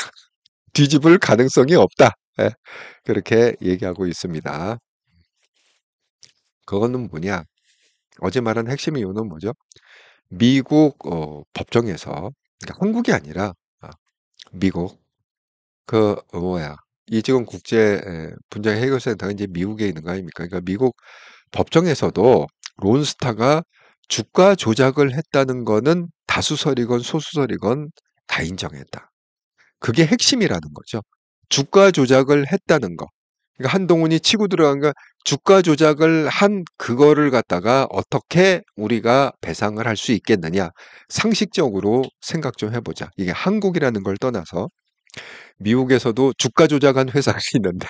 뒤집을 가능성이 없다. 예, 그렇게 얘기하고 있습니다. 그거는 뭐냐? 어제 말한 핵심 이유는 뭐죠? 미국 법정에서 그러니까 한국이 아니라 아, 미국 뭐야 이 지금 국제 분쟁 해결센터가 이제 미국에 있는 거 아닙니까? 그러니까 미국 법정에서도 론스타가 주가 조작을 했다는 거는 다수설이건 소수설이건 다 인정했다. 그게 핵심이라는 거죠. 주가 조작을 했다는 거. 그러니까 한동훈이 치고 들어간 거 주가 조작을 한 그거를 갖다가 어떻게 우리가 배상을 할 수 있겠느냐. 상식적으로 생각 좀 해보자. 이게 한국이라는 걸 떠나서 미국에서도 주가 조작한 회사가 있는데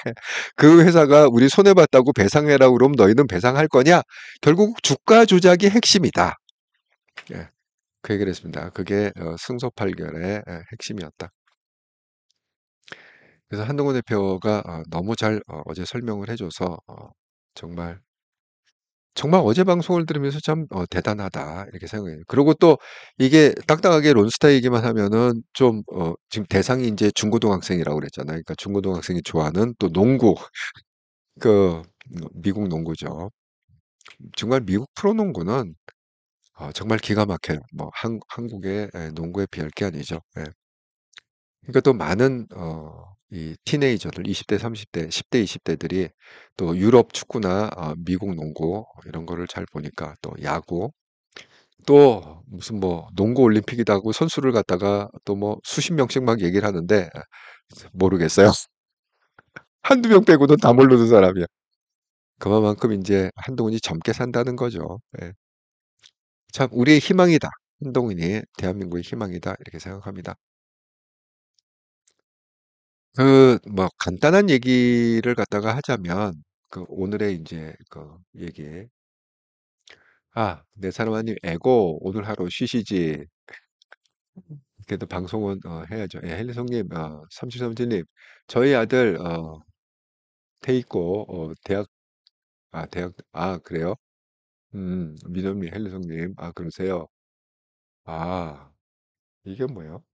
그 회사가 우리 손해봤다고 배상해라고 그러면 너희는 배상할 거냐? 결국 주가 조작이 핵심이다. 예, 그 얘기를 했습니다. 그게 승소 판결의 핵심이었다. 그래서 한동훈 대표가 너무 잘 어제 설명을 해줘서 정말 정말 어제 방송을 들으면서 참 대단하다 이렇게 생각해요. 그리고 또 이게 딱딱하게 론스타 얘기만 하면은 좀 지금 대상이 이제 중고등학생이라고 그랬잖아요. 그러니까 중고등학생이 좋아하는 또 농구 그 미국 농구죠. 정말 미국 프로농구는 정말 기가 막혀요. 뭐 한국의 농구에 비할 게 아니죠. 예. 그러니까 또 많은 이 티네이저들 20대, 30대, 10대, 20대들이 또 유럽 축구나 미국 농구 이런 거를 잘 보니까 또 야구 또 무슨 뭐 농구 올림픽이다 하고 선수를 갖다가 또 뭐 수십 명씩 막 얘기를 하는데 모르겠어요. 한두 명 빼고는 다 모르는 사람이야. 그만큼 이제 한동훈이 젊게 산다는 거죠. 예. 참 우리의 희망이다. 한동훈이 대한민국의 희망이다. 이렇게 생각합니다. 뭐 간단한 얘기를 갖다가 하자면 그 오늘의 이제 그 얘기. 내 사람 아님 애고 오늘 하루 쉬시지. 그래도 방송은 해야죠. 예, 헬리송님, 삼칠삼칠님, 저희 아들 태있고 대학 그래요? 민원미 헬리송님, 그러세요? 아 이게 뭐예요?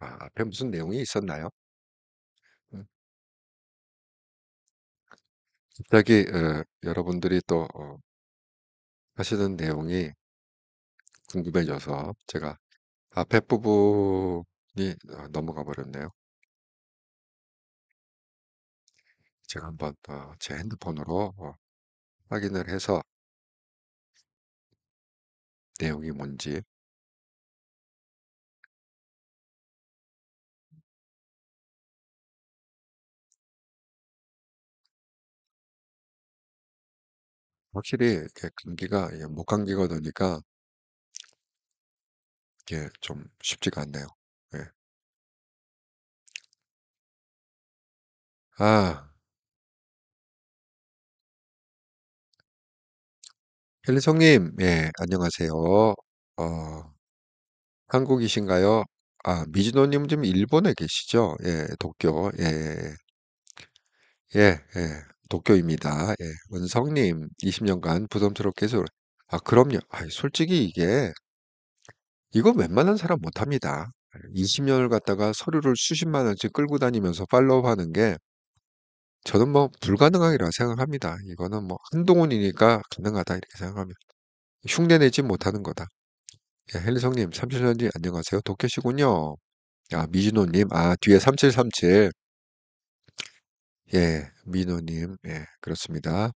앞에 무슨 내용이 있었나요? 음, 갑자기 여러분들이 또 하시는 내용이 궁금해져서 제가 앞에 부분이 넘어가 버렸네요. 제가 한번 제 핸드폰으로 확인을 해서 내용이 뭔지. 확실히 이렇게 감기가 목감기가 되니까 이게 좀 쉽지가 않네요. 예. 아, 헬리성님, 예, 안녕하세요. 한국이신가요? 미즈노님 좀 일본에 계시죠? 예, 도쿄. 예, 예, 예, 도쿄입니다. 예, 은성님, 20년간 부담스럽게 해서, 그럼요. 솔직히 이거 웬만한 사람 못합니다. 20년을 갖다가 서류를 수십만 원씩 끌고 다니면서 팔로우 하는 게 저는 뭐 불가능하리라 생각합니다. 이거는 뭐 한동훈이니까 가능하다 이렇게 생각합니다. 흉내 내지 못하는 거다. 예, 헬리성님, 37년지 안녕하세요. 도쿄시군요. 미진호님, 뒤에 3737. 예, 민호님, 예, 그렇습니다.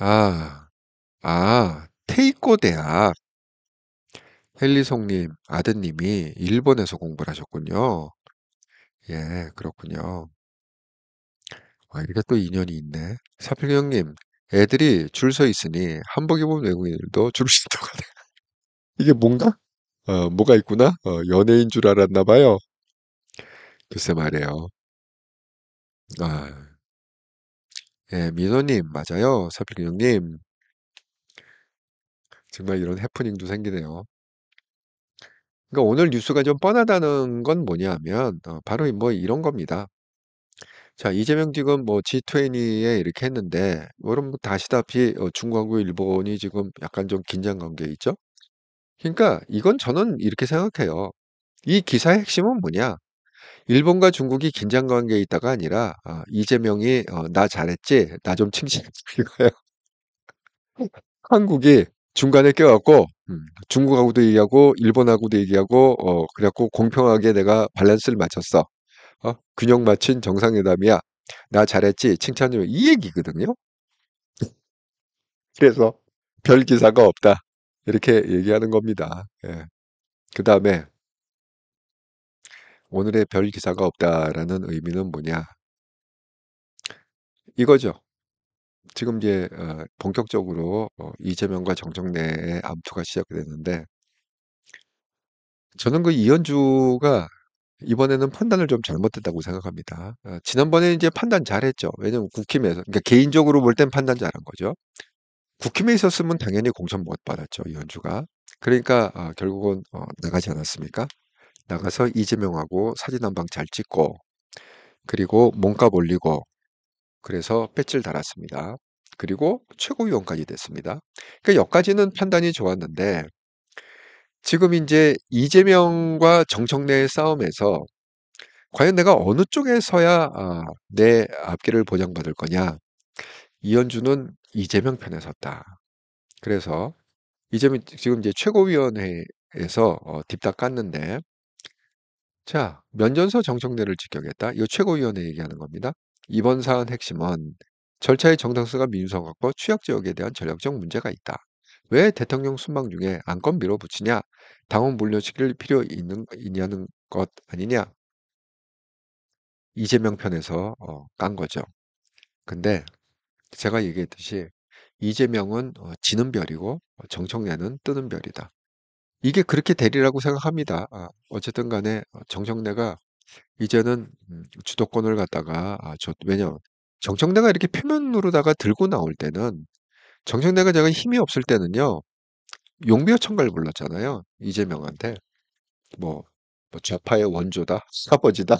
아, 테이코 대학 헬리송님 아드님이 일본에서 공부를 하셨군요. 예, 그렇군요. 이렇게 또 인연이 있네. 사필경님, 애들이 줄 서 있으니 한복 입은 외국인들도 줄을 서다고 하네. 이게 뭔가? 뭐가 있구나? 연예인 줄 알았나 봐요. 글쎄 말이에요. 아, 예, 민호님, 맞아요. 사필경님. 정말 이런 해프닝도 생기네요. 그러니까 오늘 뉴스가 좀 뻔하다는 건 뭐냐면 바로 뭐 이런 겁니다. 자, 이재명 지금 뭐 G20에 이렇게 했는데 여러분 뭐 아시다시피 중국하고 일본이 지금 약간 좀 긴장 관계에 있죠. 그러니까 이건 저는 이렇게 생각해요. 이 기사의 핵심은 뭐냐? 일본과 중국이 긴장 관계에 있다가 아니라 이재명이 나 잘했지? 나 좀 칭찬해 이거예요. 한국이 중간에 껴갖고 중국하고도 얘기하고 일본하고도 얘기하고 그래갖고 공평하게 내가 밸런스를 맞췄어. 균형 맞춘 정상회담이야. 나 잘했지? 칭찬 좀 이 얘기거든요. 그래서 별 기사가 없다. 이렇게 얘기하는 겁니다. 예. 그 다음에 오늘의 별 기사가 없다라는 의미는 뭐냐? 이거죠. 지금 이제 본격적으로 이재명과 정청래의 암투가 시작됐는데 저는 그 이현주가 이번에는 판단을 좀 잘못했다고 생각합니다. 지난번에 이제 판단 잘했죠. 왜냐면 국힘에서, 그러니까 개인적으로 볼 땐 판단 잘한 거죠. 국힘에 있었으면 당연히 공천 못 받았죠, 이현주가. 그러니까 결국은 나가지 않았습니까? 나가서 이재명하고 사진 한 방 잘 찍고 그리고 몸값 올리고 그래서 배지를 달았습니다. 그리고 최고위원까지 됐습니다. 그러니까 여기까지는 판단이 좋았는데 지금 이제 이재명과 정청래의 싸움에서 과연 내가 어느 쪽에 서야 내 앞길을 보장받을 거냐? 이현주는 이재명 편에 섰다. 그래서 이재명 지금 이제 최고위원회에서 딥다 깠는데 자, 면전서 정청래를 지켜겠다. 이거 최고위원회 얘기하는 겁니다. 이번 사안 핵심은 절차의 정당성과 민주성과 취약 지역에 대한 전략적 문제가 있다. 왜 대통령 순방 중에 안건 밀어붙이냐? 당원 물려시킬 필요 있냐는 것 아니냐? 이재명 편에서 깐 거죠. 근데 제가 얘기했듯이 이재명은 지는 별이고 정청래는 뜨는 별이다. 이게 그렇게 되리라고 생각합니다. 어쨌든 간에 정청래가 이제는 주도권을 갖다가 왜냐면 정청래가 이렇게 표면으로다가 들고 나올 때는 정청래가 제가 힘이 없을 때는요. 용비어 청가를 불렀잖아요. 이재명한테 뭐, 뭐 좌파의 원조다, 사버지다.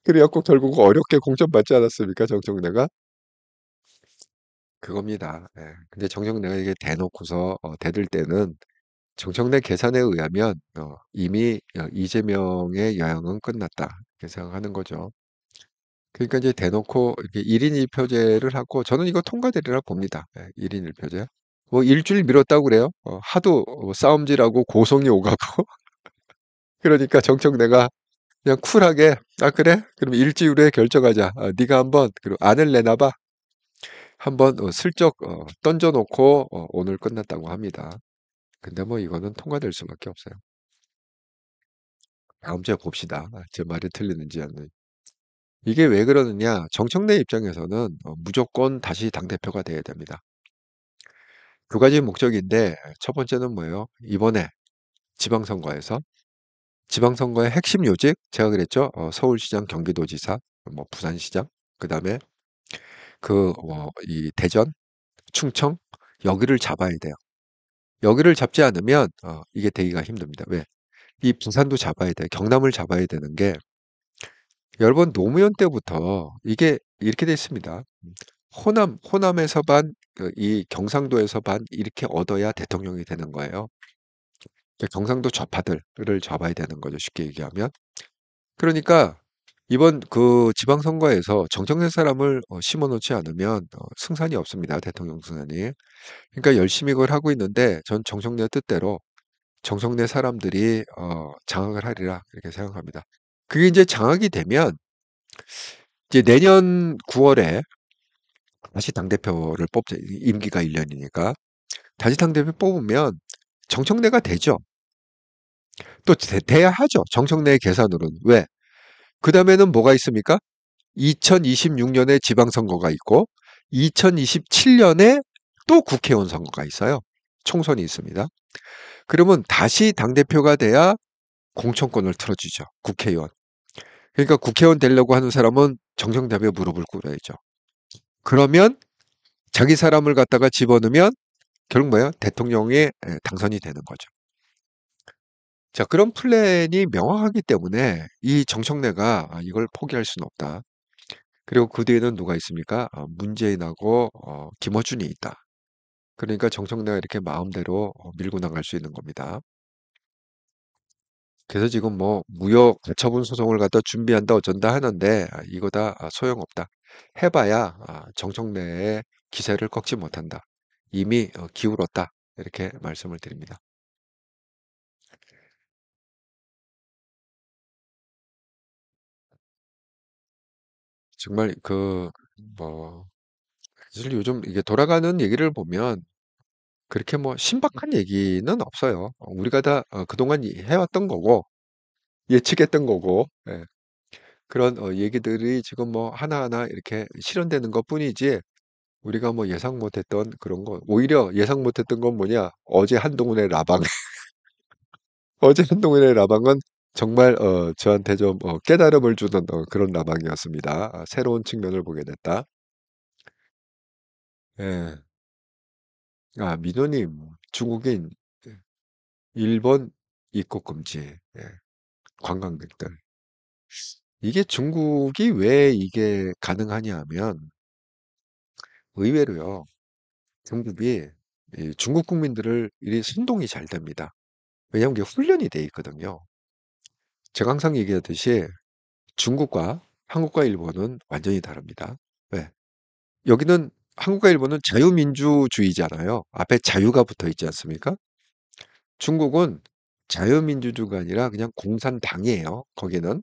그래갖고 결국 어렵게 공천받지 않았습니까? 정청래가 그겁니다. 예. 근데 정청래가 이게 대놓고서 대들 때는 정청래 계산에 의하면 이미 이재명의 여양은 끝났다 이렇게 생각하는 거죠. 그러니까 이제 대놓고 이렇게 1인 1표제를 하고 저는 이거 통과되리라 봅니다. 예, 1인 1표제. 뭐 일주일 미뤘다고 그래요. 하도 싸움질하고 고성이 오가고 그러니까 정청래가 그냥 쿨하게 그래? 그럼 일주일 후에 결정하자. 네가 한번 그리고 안을 내놔봐. 한번 슬쩍 던져놓고 오늘 끝났다고 합니다. 근데 뭐 이거는 통과될 수밖에 없어요. 다음 주에 봅시다. 제 말이 틀리는지 안. 이게 왜 그러느냐? 정청래 입장에서는 무조건 다시 당대표가 돼야 됩니다. 두 가지 목적인데 첫 번째는 뭐예요? 이번에 지방선거에서 지방선거의 핵심 요직 제가 그랬죠. 서울시장, 경기도지사, 뭐 부산시장, 그다음에 이 대전, 충청 여기를 잡아야 돼요. 여기를 잡지 않으면 이게 되기가 힘듭니다. 왜? 이 부산도 잡아야 돼. 경남을 잡아야 되는 게 여러분 노무현 때부터 이게 이렇게 됐습니다. 호남에서 반, 이 경상도에서 반 이렇게 얻어야 대통령이 되는 거예요. 그러니까 경상도 좌파들을 잡아야 되는 거죠. 쉽게 얘기하면. 그러니까 이번 그 지방선거에서 정청래 사람을 심어놓지 않으면 승산이 없습니다. 대통령 승산이. 그러니까 열심히 그걸 하고 있는데 전 정청래 뜻대로 정청래 사람들이 장악을 하리라 이렇게 생각합니다. 그게 이제 장악이 되면 이제 내년 9월에 다시 당대표를 뽑죠. 임기가 1년이니까. 다시 당대표 뽑으면 정청래가 되죠. 또 돼야 하죠. 정청래의 계산으로는. 왜? 그 다음에는 뭐가 있습니까? 2026년에 지방선거가 있고 2027년에 또 국회의원 선거가 있어요. 총선이 있습니다. 그러면 다시 당대표가 돼야 공천권을 틀어주죠. 국회의원. 그러니까 국회의원 되려고 하는 사람은 정청래에 무릎을 꿇어야죠. 그러면 자기 사람을 갖다가 집어넣으면 결국 뭐예요? 대통령이 당선이 되는 거죠. 자, 그런 플랜이 명확하기 때문에 이 정청래가 이걸 포기할 수는 없다. 그리고 그 뒤에는 누가 있습니까? 문재인하고 김어준이 있다. 그러니까 정청래가 이렇게 마음대로 밀고 나갈 수 있는 겁니다. 그래서 지금 뭐 무역 가처분 소송을 갖다 준비한다 어쩐다 하는데 이거 다 소용없다. 해봐야 정청래의 기세를 꺾지 못한다. 이미 기울었다. 이렇게 말씀을 드립니다. 정말 뭐 사실 요즘 이게 돌아가는 얘기를 보면 그렇게 뭐 신박한 얘기는 없어요. 우리가 다 그동안 해왔던 거고 예측했던 거고 예. 그런 얘기들이 지금 뭐 하나하나 이렇게 실현되는 것뿐이지 우리가 뭐 예상 못했던 그런 거 오히려 예상 못했던 건 뭐냐? 어제 한동훈의 라방. 어제 한동훈의 라방은 정말 저한테 좀 깨달음을 주는 그런 라방이었습니다. 새로운 측면을 보게 됐다. 예. 민호님 중국인 예 일본 입국 금지. 예. 관광객들. 이게 중국이 왜 이게 가능하냐 하면 의외로요. 중국이 이 중국 국민들을 이 선동이 잘 됩니다. 왜냐하면 이게 훈련이 돼 있거든요. 제가 항상 얘기하듯이 중국과 한국과 일본은 완전히 다릅니다. 왜? 여기는 한국과 일본은 자유민주주의잖아요. 앞에 자유가 붙어 있지 않습니까? 중국은 자유민주주의가 아니라 그냥 공산당이에요. 거기는.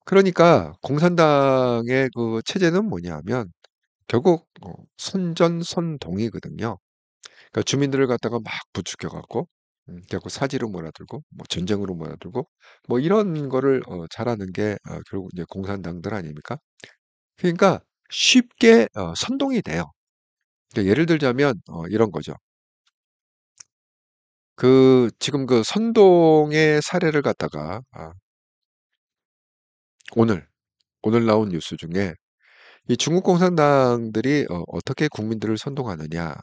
그러니까 공산당의 그 체제는 뭐냐면 결국 선전선동이거든요. 그러니까 주민들을 갖다가 막 부추겨 갖고 그래갖고 사지로 몰아들고 뭐 전쟁으로 몰아들고 뭐 이런 거를 잘하는 게 결국 이제 공산당들 아닙니까? 그러니까 쉽게 선동이 돼요. 그러니까 예를 들자면 이런 거죠. 지금 그 선동의 사례를 갖다가 오늘 오늘 나온 뉴스 중에 이 중국 공산당들이 어떻게 국민들을 선동하느냐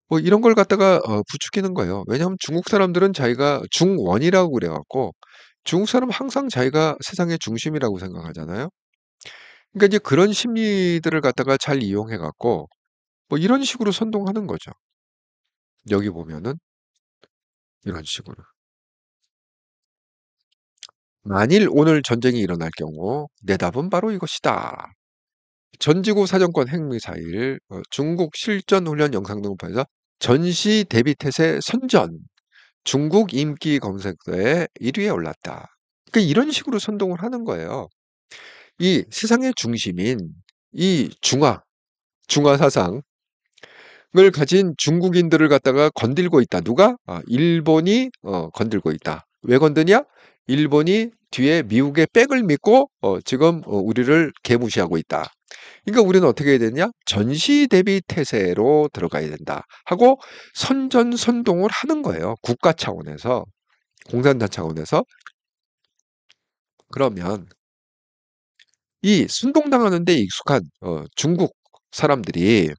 뭐 이런 걸 갖다가 부추기는 거예요. 왜냐하면 중국 사람들은 자기가 중원이라고 그래 갖고 중국 사람은 항상 자기가 세상의 중심이라고 생각하잖아요. 그러니까 이제 그런 심리들을 갖다가 잘 이용해 갖고 뭐 이런 식으로 선동하는 거죠. 여기 보면은 이런 식으로. 만일 오늘 전쟁이 일어날 경우 내 답은 바로 이것이다. 전지구 사정권 핵미사일 중국 실전 훈련 영상 등을 통해서 전시 대비 태세 선전 중국 인기 검색어에 1위에 올랐다. 그러니까 이런 식으로 선동을 하는 거예요. 이 세상의 중심인 이 중화 사상을 가진 중국인들을 갖다가 건들고 있다. 누가? 일본이 건들고 있다. 왜 건드냐? 일본이 뒤에 미국의 백을 믿고 지금 우리를 개무시하고 있다. 그러니까 우리는 어떻게 해야 되냐? 전시 대비 태세로 들어가야 된다. 하고 선전선동을 하는 거예요. 국가 차원에서. 공산당 차원에서. 그러면 이 순동당하는 데 익숙한 중국 사람들이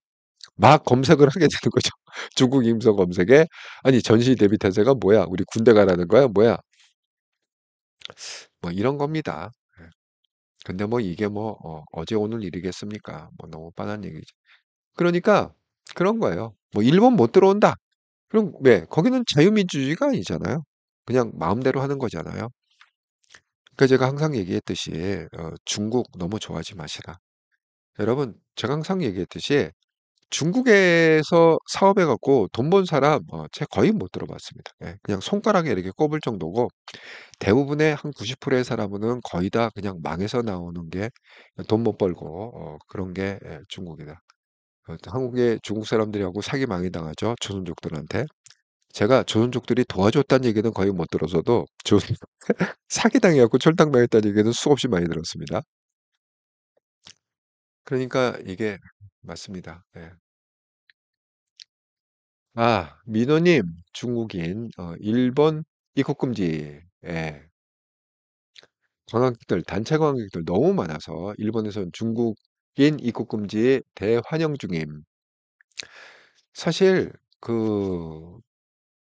막 검색을 하게 되는 거죠. 중국 임서 검색에 아니 전시 대비 태세가 뭐야? 우리 군대 가라는 거야? 뭐야? 뭐 이런 겁니다. 예. 근데 뭐 이게 뭐 어제 오늘 일이겠습니까? 뭐 너무 뻔한 얘기죠. 그러니까 그런 거예요. 뭐 일본 못 들어온다. 그럼 왜? 거기는 자유민주주의가 아니잖아요. 그냥 마음대로 하는 거잖아요. 그러니까 제가 항상 얘기했듯이 중국 너무 좋아하지 마시라. 여러분 제가 항상 얘기했듯이 중국에서 사업해 갖고 돈 번 사람 제가 거의 못 들어봤습니다. 예. 그냥 손가락에 이렇게 꼽을 정도고 대부분의 한 90%의 사람은 거의 다 그냥 망해서 나오는 게 돈 못 벌고 그런 게 중국이다. 한국의 중국 사람들하고 사기 많이 당하죠. 조선족들한테. 제가 조선족들이 도와줬다는 얘기는 거의 못 들어서도 사기당해 갖고 철당당했다는 얘기는 수없이 많이 들었습니다. 그러니까 이게 맞습니다. 예. 민호님, 중국인, 일본 입국 금지. 예. 관광객들, 단체 관광객들 너무 많아서 일본에서는 중국인 입국 금지에 대환영 중임. 사실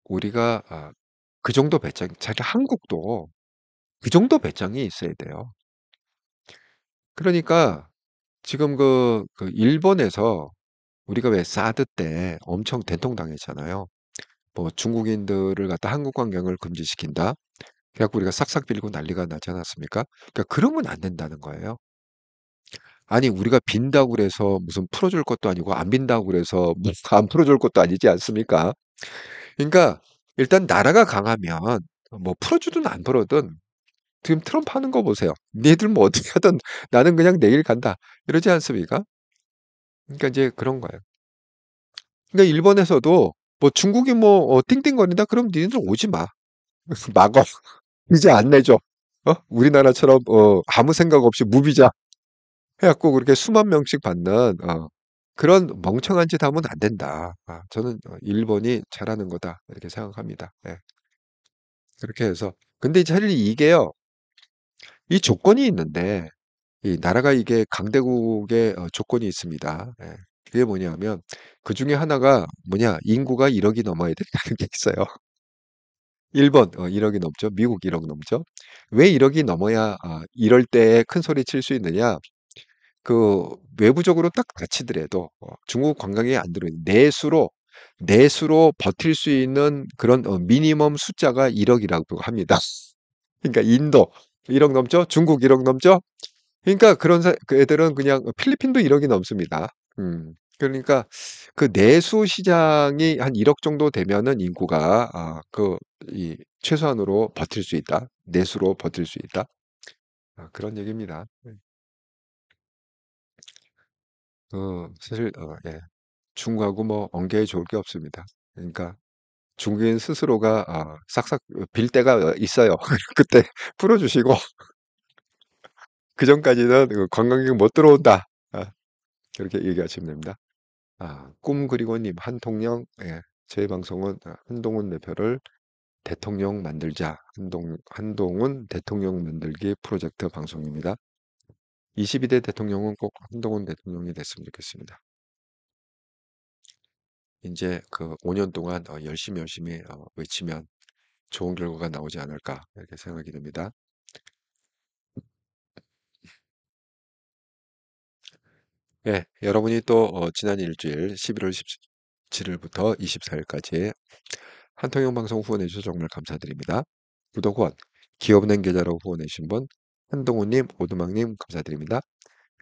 우리가 그 정도 배짱, 사실 한국도 그 정도 배짱이 있어야 돼요. 그러니까 지금 일본에서 우리가 왜 사드 때 엄청 된통당했잖아요. 뭐 중국인들을 갖다 한국 관광을 금지시킨다. 그래갖고 우리가 싹싹 빌고 난리가 나지 않았습니까? 그러니까 그러면 안 된다는 거예요. 아니 우리가 빈다고 그래서 무슨 풀어줄 것도 아니고 안 빈다고 그래서 안 풀어줄 것도 아니지 않습니까? 그러니까 일단 나라가 강하면 뭐 풀어주든 안 풀어든 지금 트럼프 하는 거 보세요. 니들 뭐 어떻게 하든 나는 그냥 내일 간다. 이러지 않습니까? 그러니까 이제 그런 거예요. 그러니까 일본에서도 뭐 중국이 뭐 띵띵거린다 그럼 니네들 오지 마. 막어. 이제 안 내줘. 우리나라처럼 아무 생각 없이 무비자 해갖고 그렇게 수만 명씩 받는 그런 멍청한 짓 하면 안 된다. 저는 일본이 잘하는 거다 이렇게 생각합니다. 예, 그렇게 해서 근데 사실 이게요. 이 조건이 있는데 이 나라가 이게 강대국의 조건이 있습니다. 예. 그게 뭐냐면 그 중에 하나가 뭐냐 인구가 1억이 넘어야 된다는 게 있어요. 일본 1억이 넘죠. 미국 1억 넘죠. 왜 1억이 넘어야 이럴 때 큰 소리 칠 수 있느냐? 그 외부적으로 딱 닫히더라도 중국 관광이 안 들어오는 내수로 버틸 수 있는 그런 미니멈 숫자가 1억이라고 합니다. 그러니까 인도 1억 넘죠? 중국 1억 넘죠? 그러니까 그 애들은 그냥 필리핀도 1억이 넘습니다. 그러니까 그 내수 시장이 한 1억 정도 되면은 인구가 이 최소한으로 버틸 수 있다. 내수로 버틸 수 있다. 그런 얘기입니다. 사실 예. 중국하고 뭐 엉겨에 좋을 게 없습니다. 그러니까 중국인 스스로가 싹싹 빌 때가 있어요. 그때 풀어주시고 그 전까지는 관광객 못 들어온다. 그렇게 얘기하시면 됩니다. 꿈 그리고님 한통령 예. 제 방송은 한동훈 대표를 대통령 만들자 한동훈 대통령 만들기 프로젝트 방송입니다. 22대 대통령은 꼭 한동훈 대통령이 됐으면 좋겠습니다. 이제 그 5년 동안 열심히 외치면 좋은 결과가 나오지 않을까 이렇게 생각이 듭니다. 예, 여러분이 또 지난 일주일 11월 17일부터 24일까지 한통형 방송 후원해 주셔서 정말 감사드립니다. 구독 후원, 기업은행 계좌로 후원해 주신 분 한동훈님, 오두막님 감사드립니다.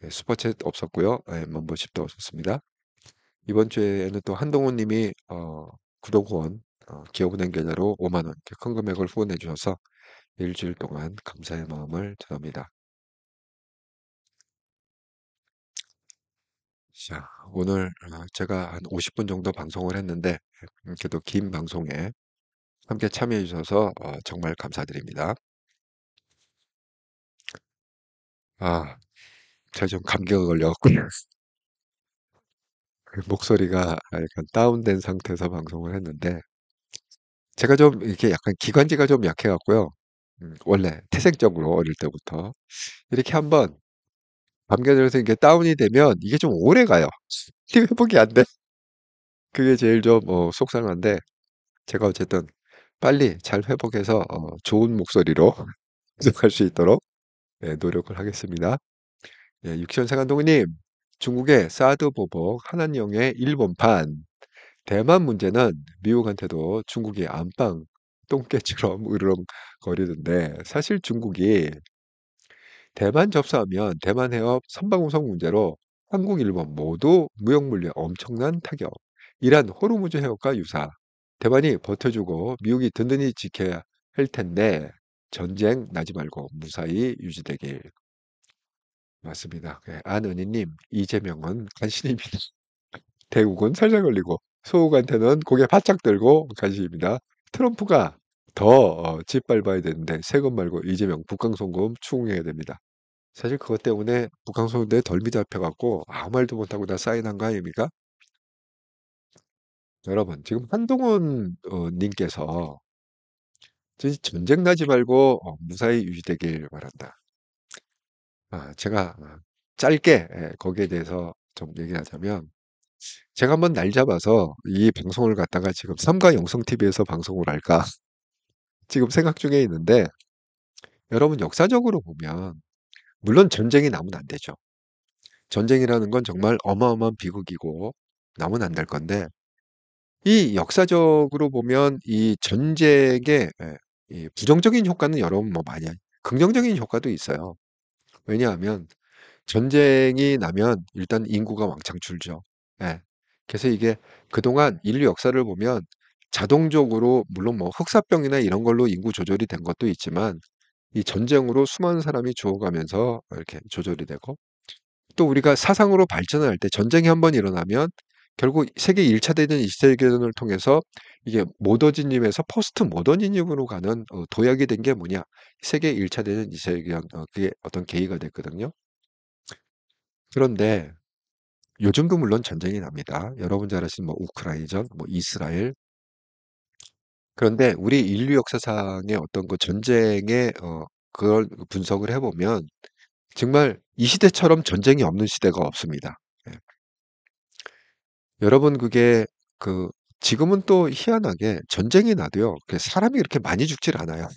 예, 슈퍼챗 없었고요. 예, 멤버십도 없었습니다. 이번 주에는 또 한동훈님이 구독 후원, 기업은행 계좌로 5만 원, 이렇게 큰 금액을 후원해 주셔서 일주일 동안 감사의 마음을 전합니다. 자, 오늘 제가 한 50분 정도 방송을 했는데 그래도 긴 방송에 함께 참여해 주셔서 정말 감사드립니다. 아, 제가 좀 감기가 걸려갖고요. 목소리가 약간 다운된 상태에서 방송을 했는데 제가 좀 이렇게 약간 기관지가 좀 약해갖고요. 원래 태생적으로 어릴 때부터 이렇게 한번 감기가 들어서 이게 다운이 되면 이게 좀 오래 가요. 이게 회복이 안 돼. 그게 제일 좀 속상한데 제가 어쨌든 빨리 잘 회복해서 좋은 목소리로 계속할 수 있도록 예, 노력을 하겠습니다. 예, 육시원생 한동훈님, 중국의 사드 보복 한한령의 일본판 대만 문제는 미국한테도 중국이 안방 똥개처럼 으르렁거리는데 사실 중국이 대만 접수하면 대만 해협 선박운송 문제로 한국, 일본 모두 무역물류에 엄청난 타격. 이란 호르무즈 해협과 유사. 대만이 버텨주고 미국이 든든히 지켜야 할 텐데 전쟁 나지 말고 무사히 유지되길. 맞습니다. 예, 안은희님, 이재명은 간신입니다. 대국은 살살 걸리고 소국한테는 고개 바짝 들고 간신입니다. 트럼프가 더 짓밟아야 되는데 세금 말고 이재명 북강송금 추궁해야 됩니다. 사실 그것 때문에 북한소년단에 덜 미잡혀갖고 아무 말도 못하고 다 사인한 거 아닙니까? 여러분, 지금 한동훈 님께서 진짜 전쟁 나지 말고 무사히 유지되길 바란다. 제가 짧게 거기에 대해서 좀 얘기하자면 제가 한번 날 잡아서 이 방송을 갖다가 지금 삼가 영성 TV에서 방송을 할까 지금 생각 중에 있는데 여러분 역사적으로 보면 물론 전쟁이 나면 안 되죠. 전쟁이라는 건 정말 어마어마한 비극이고 나면 안 될 건데 이 역사적으로 보면 이 전쟁의 이 부정적인 효과는 여러분 뭐 많이 긍정적인 효과도 있어요. 왜냐하면 전쟁이 나면 일단 인구가 왕창 줄죠. 예. 그래서 이게 그동안 인류 역사를 보면 자동적으로 물론 뭐 흑사병이나 이런 걸로 인구 조절이 된 것도 있지만 이 전쟁으로 수많은 사람이 죽어가면서 이렇게 조절이 되고 또 우리가 사상으로 발전을 할 때 전쟁이 한번 일어나면 결국 세계 1차 대전, 2차 대전을 통해서 이게 모더니즘에서 포스트 모더니즘으로 가는 도약이 된 게 뭐냐? 세계 1차 대전, 2차 대전 그게 어떤 계기가 됐거든요. 그런데 요즘도 물론 전쟁이 납니다. 여러분 잘 아시는 뭐 우크라이나전, 뭐 이스라엘. 그런데 우리 인류 역사상의 어떤 그 전쟁의 그걸 분석을 해보면 정말 이 시대처럼 전쟁이 없는 시대가 없습니다. 예. 여러분 그게 그 지금은 또 희한하게 전쟁이 나도요. 사람이 그렇게 많이 죽질 않아요.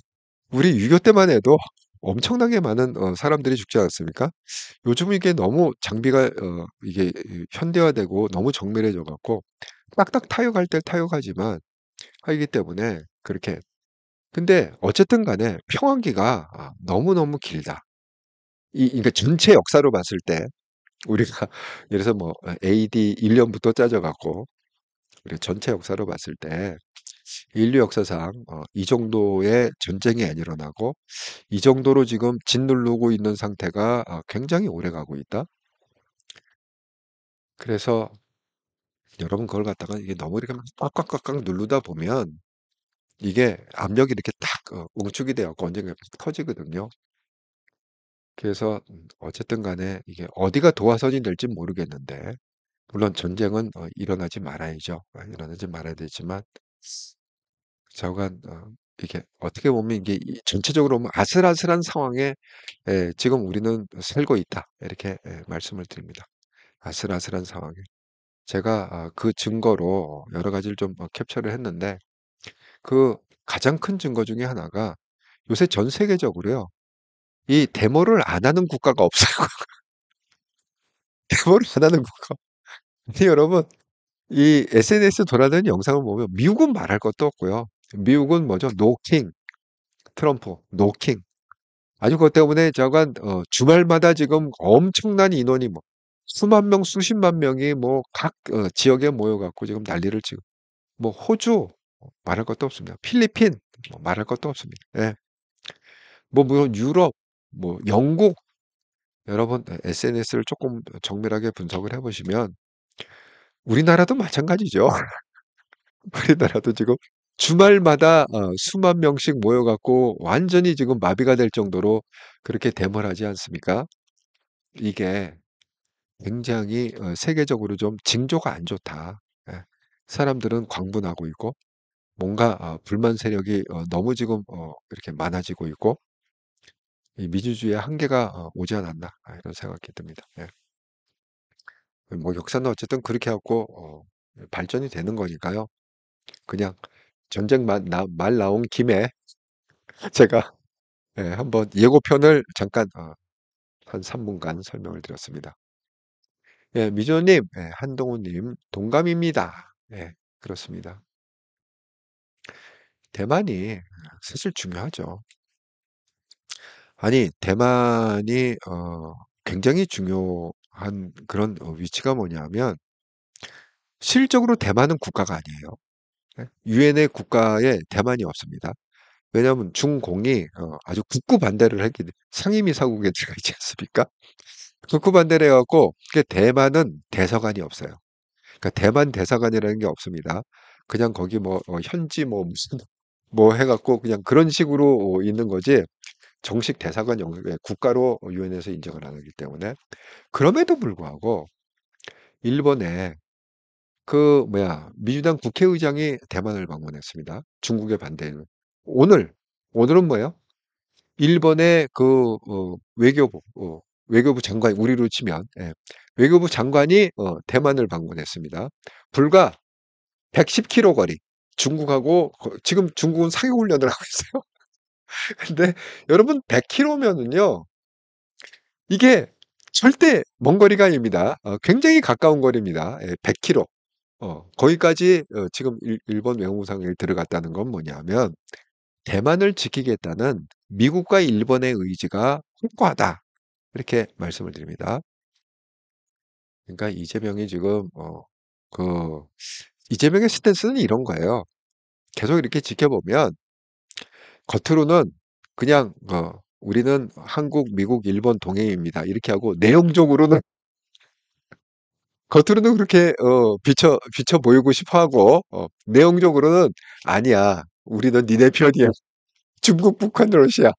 우리 6.25 때만 해도 엄청나게 많은 사람들이 죽지 않았습니까? 요즘 이게 너무 장비가 이게 현대화되고 너무 정밀해져 갖고 딱딱 타격할 때 타격하지만 하기 때문에 그렇게 근데 어쨌든 간에 평화기가 너무너무 길다. 그러니까 전체 역사로 봤을 때 우리가 예를 들어서 뭐 AD 1년부터 짜져 갖고 우리 전체 역사로 봤을 때 인류 역사상 이 정도의 전쟁이 안 일어나고 이 정도로 지금 짓누르고 있는 상태가 굉장히 오래 가고 있다. 그래서 여러분 그걸 갖다가 이게 너무 이렇게 막 꽉꽉꽉꽉 누르다 보면 이게 압력이 이렇게 탁 응축이 돼 갖고 언젠가 팍 터지거든요. 그래서 어쨌든 간에 이게 어디가 도화선이 될지 모르겠는데 물론 전쟁은 일어나지 말아야죠. 일어나지 말아야 되지만 좌우간 이게 어떻게 보면 이게 전체적으로 보면 아슬아슬한 상황에 지금 우리는 살고 있다. 이렇게 말씀을 드립니다. 아슬아슬한 상황에. 제가 그 증거로 여러 가지를 좀 캡처를 했는데 그 가장 큰 증거 중에 하나가 요새 전 세계적으로요. 이 데모를 안 하는 국가가 없어요. 데모를 안 하는 국가. 근데 여러분 이 SNS 돌아다니는 영상을 보면 미국은 말할 것도 없고요. 미국은 뭐죠? 노킹, 트럼프, 노킹. 아주 그것 때문에 저간 주말마다 지금 엄청난 인원이 뭐 수만 명, 수십만 명이 뭐 각 지역에 모여갖고 지금 난리를 지금 뭐 호주 말할 것도 없습니다. 필리핀 뭐 말할 것도 없습니다. 예. 뭐 물론 유럽, 뭐 영국 여러분 SNS를 조금 정밀하게 분석을 해보시면 우리나라도 마찬가지죠. 우리나라도 지금 주말마다 수만 명씩 모여갖고 완전히 지금 마비가 될 정도로 그렇게 데모를 하지 않습니까? 이게 굉장히 세계적으로 좀 징조가 안 좋다. 예. 사람들은 광분하고 있고 뭔가 불만 세력이 너무 지금 이렇게 많아지고 있고 이 민주주의의 한계가 오지 않았나 이런 생각이 듭니다. 예. 뭐 역사는 어쨌든 그렇게 하고 발전이 되는 거니까요. 그냥 전쟁 말 나온 김에 제가 한번 예고편을 잠깐 한 3분간 설명을 드렸습니다. 예, 미조님, 한동훈님 동감입니다. 예, 그렇습니다. 대만이 사실 중요하죠. 아니, 대만이 굉장히 중요한 그런 위치가 뭐냐면 실질적으로 대만은 국가가 아니에요. 유엔의 국가에 대만이 없습니다. 왜냐하면 중공이 아주 굳고 반대를 했기 때문에 상임이사국에 들어가 있지 않습니까? 극구 반대를 해갖고 대만은 대사관이 없어요. 그러니까 대만 대사관이라는 게 없습니다. 그냥 거기 뭐 현지 뭐 무슨 뭐 해갖고 그냥 그런 식으로 있는 거지 정식 대사관 영역의 국가로 유엔에서 인정을 안 하기 때문에 그럼에도 불구하고 일본에 그 뭐야 민주당 국회의장이 대만을 방문했습니다. 중국의 반대는 오늘은 뭐예요? 일본의 그 외교부 외교부 장관 우리로 치면 예. 외교부 장관이 대만을 방문했습니다. 불과 110km 거리. 중국하고 지금 중국은 사격 훈련을 하고 있어요. 근데 여러분 100km면은요. 이게 절대 먼 거리가 아닙니다. 굉장히 가까운 거리입니다. 예 100km. 거기까지 지금 일본 외무상이 들어갔다는 건 뭐냐면 "대만을 지키겠다는 미국과 일본의 의지가 확고하다." 이렇게 말씀을 드립니다. 그러니까 이재명이 지금 그 이재명의 스탠스는 이런 거예요. 계속 이렇게 지켜보면 겉으로는 그냥 "우리는 한국, 미국, 일본 동행입니다." 이렇게 하고 내용적으로는 겉으로는 그렇게 비춰 보이고 싶어 하고 내용적으로는 "아니야. 우리는 니네 편이야. 중국, 북한, 러시아.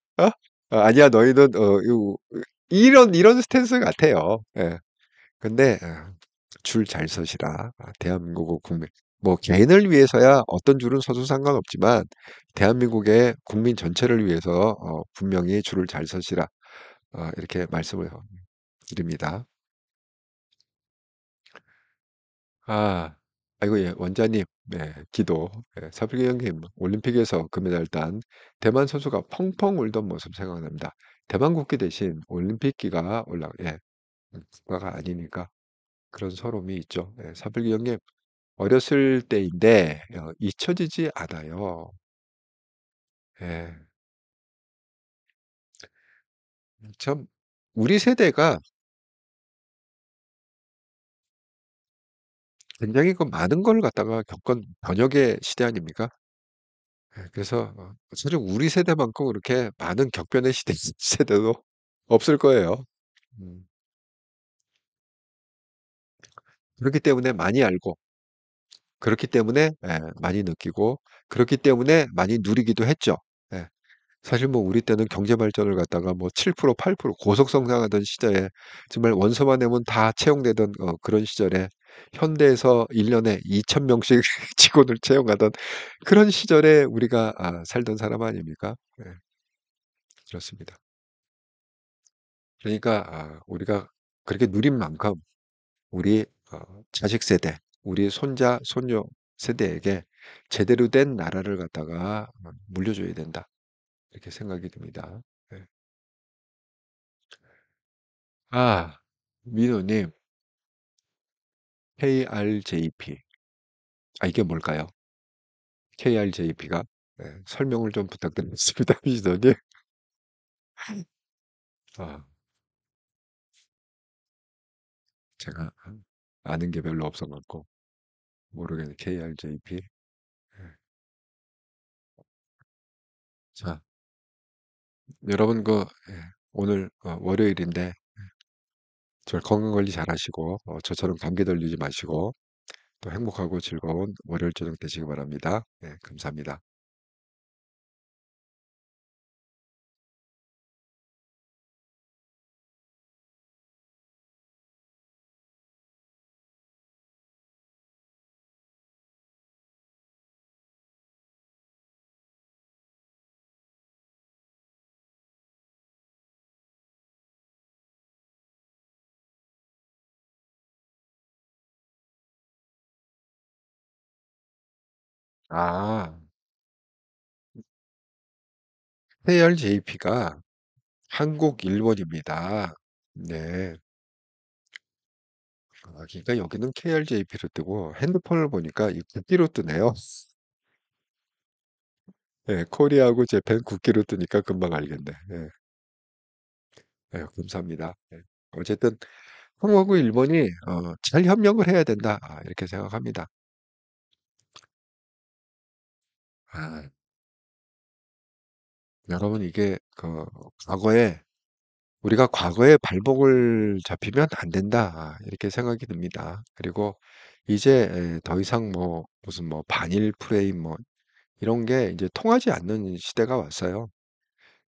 아니야. 너희는 요" 이런 스탠스 같아요. 예. 근데 줄 잘 서시라. 대한민국의 국민 뭐 개인을 위해서야 어떤 줄은 서도 상관없지만 대한민국의 국민 전체를 위해서 분명히 줄을 잘 서시라. 이렇게 말씀을 드립니다. 아. 아이고 예. 원장님 네 기도 서슬기 형님 올림픽에서 금메달 딴 대만 선수가 펑펑 울던 모습 생각납니다. 대만 국기 대신 올림픽기가 예. 국가가 아니니까 그런 서러움이 있죠. 예. 서슬기 형님 어렸을 때인데 잊혀지지 않아요. 예. 참 우리 세대가 굉장히 그 많은 걸 갖다가 겪은 번역의 시대 아닙니까? 예 그래서 사실 우리 세대만큼 그렇게 많은 격변의 시대 세대도 없을 거예요. 음. 그렇기 때문에 많이 알고 그렇기 때문에 많이 느끼고 그렇기 때문에 많이 누리기도 했죠. 예. 사실 뭐 우리 때는 경제 발전을 갖다가 뭐 7% 8% 고속 성장하던 시대에 정말 원서만 내면 다 채용되던 그런 시절에 현대에서 1 년에 2,000 명씩 직원을 채용하던 그런 시절에 우리가 살던 사람 아닙니까? 네. 그렇습니다. 그러니까 우리가 그렇게 누린 만큼 우리 자식 세대, 우리 손자, 손녀 세대에게 제대로 된 나라를 갖다가 물려줘야 된다. 이렇게 생각이 듭니다. 네. 민호님, KRJP. 이게 뭘까요? KRJP가? 설명을 좀 부탁드리겠습니다. 민호님. 아, 제가 아는 게 별로 없어갖고 모르겠네. KRJP. 자, 여러분 오늘 월요일인데 저 건강 관리 잘 하시고 저처럼 감기 걸리지 마시고 또 행복하고 즐거운 월요일 저녁 되시기 바랍니다. 네, 감사합니다. 아, KRJP가 한국 일본입니다. 네. 그러니까 여기는 KRJP로 뜨고 핸드폰을 보니까 이 국기로 뜨네요. 예, 코리아하고 재팬 국기로 뜨니까 금방 알겠네. 예. 감사합니다. 예. 어쨌든 한국하고 일본이 잘 협력을 해야 된다. 이렇게 생각합니다. 아, 여러분 이게 과거에 우리가 과거의 발목을 잡히면 안 된다. 이렇게 생각이 듭니다. 그리고 이제 더 이상 뭐 무슨 뭐 반일 프레임 뭐 이런 게 이제 통하지 않는 시대가 왔어요.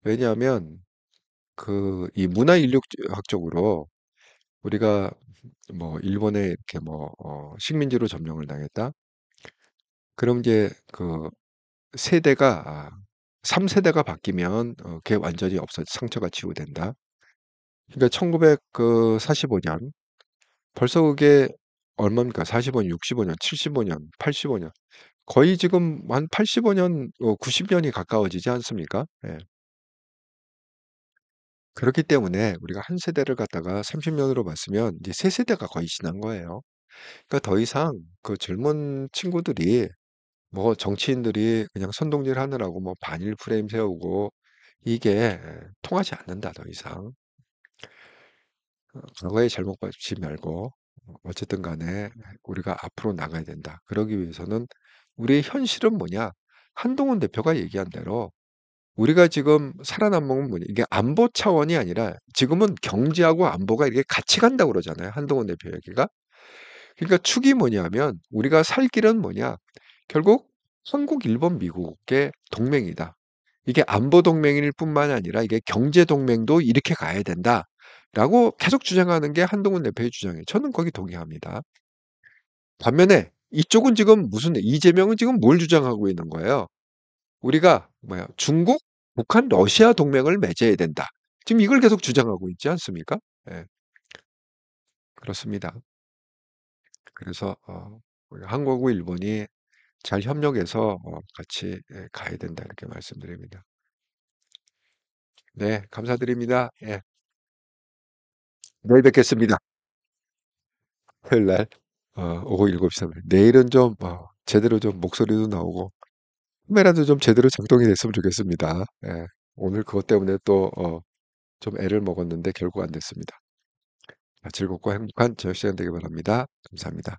왜냐하면 이 문화 인류학적으로 우리가 뭐 일본에 이렇게 뭐 식민지로 점령을 당했다. 그럼 이제 세대가 3세대가 바뀌면 그게 완전히 없어 상처가 치유된다. 그러니까 1945년 벌써 그게 얼마입니까? 45년, 65년, 75년, 85년. 거의 지금 한 85년, 90년이 가까워지지 않습니까? 예. 그렇기 때문에 우리가 한 세대를 갖다가 30년으로 봤으면 이제 세 세대가 거의 지난 거예요. 그러니까 더 이상 그 젊은 친구들이 뭐 정치인들이 그냥 선동질 하느라고 뭐 반일 프레임 세우고 이게 통하지 않는다, 더 이상. 과거의 잘못 밟지 말고 어쨌든 간에 우리가 앞으로 나가야 된다. 그러기 위해서는 우리의 현실은 뭐냐? 한동훈 대표가 얘기한 대로 우리가 지금 살아남은 뭐냐? 이게 안보 차원이 아니라 지금은 경제하고 안보가 이게 같이 간다고 그러잖아요. 한동훈 대표 얘기가. 그러니까 축이 뭐냐면 우리가 살 길은 뭐냐? 결국 한국, 일본, 미국의 동맹이다. 이게 안보 동맹일 뿐만 아니라 이게 경제 동맹도 이렇게 가야 된다라고 계속 주장하는 게 한동훈 대표의 주장이에요. 저는 거기 동의합니다. 반면에 이쪽은 지금 무슨 이재명은 지금 뭘 주장하고 있는 거예요? 우리가 뭐야 중국, 북한, 러시아 동맹을 맺어야 된다. 지금 이걸 계속 주장하고 있지 않습니까? 예, 그렇습니다. 그래서 우리 한국하고 일본이 잘 협력해서 같이 가야 된다 이렇게 말씀드립니다. 네, 감사드립니다. 예, 내일 뵙겠습니다. 토요일 날 오후 7시 3분. 내일은 좀 제대로 좀 목소리도 나오고 카메라도 좀 제대로 작동이 됐으면 좋겠습니다. 예, 오늘 그것 때문에 또 좀 애를 먹었는데 결국 안 됐습니다. 즐겁고 행복한 저녁 시간 되길 바랍니다. 감사합니다.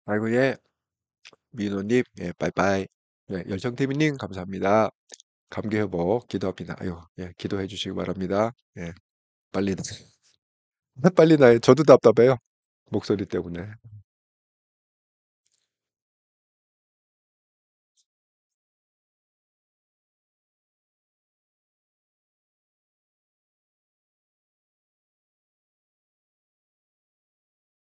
아이고, 예, 민호님, 예, 빠이빠이. 예, 열정태민님, 감사합니다. 감기 회복 기도합니다. 아유, 예, 기도해 주시기 바랍니다. 예, 빨리 나, 빨리 나요. 저도 답답해요. 목소리 때문에.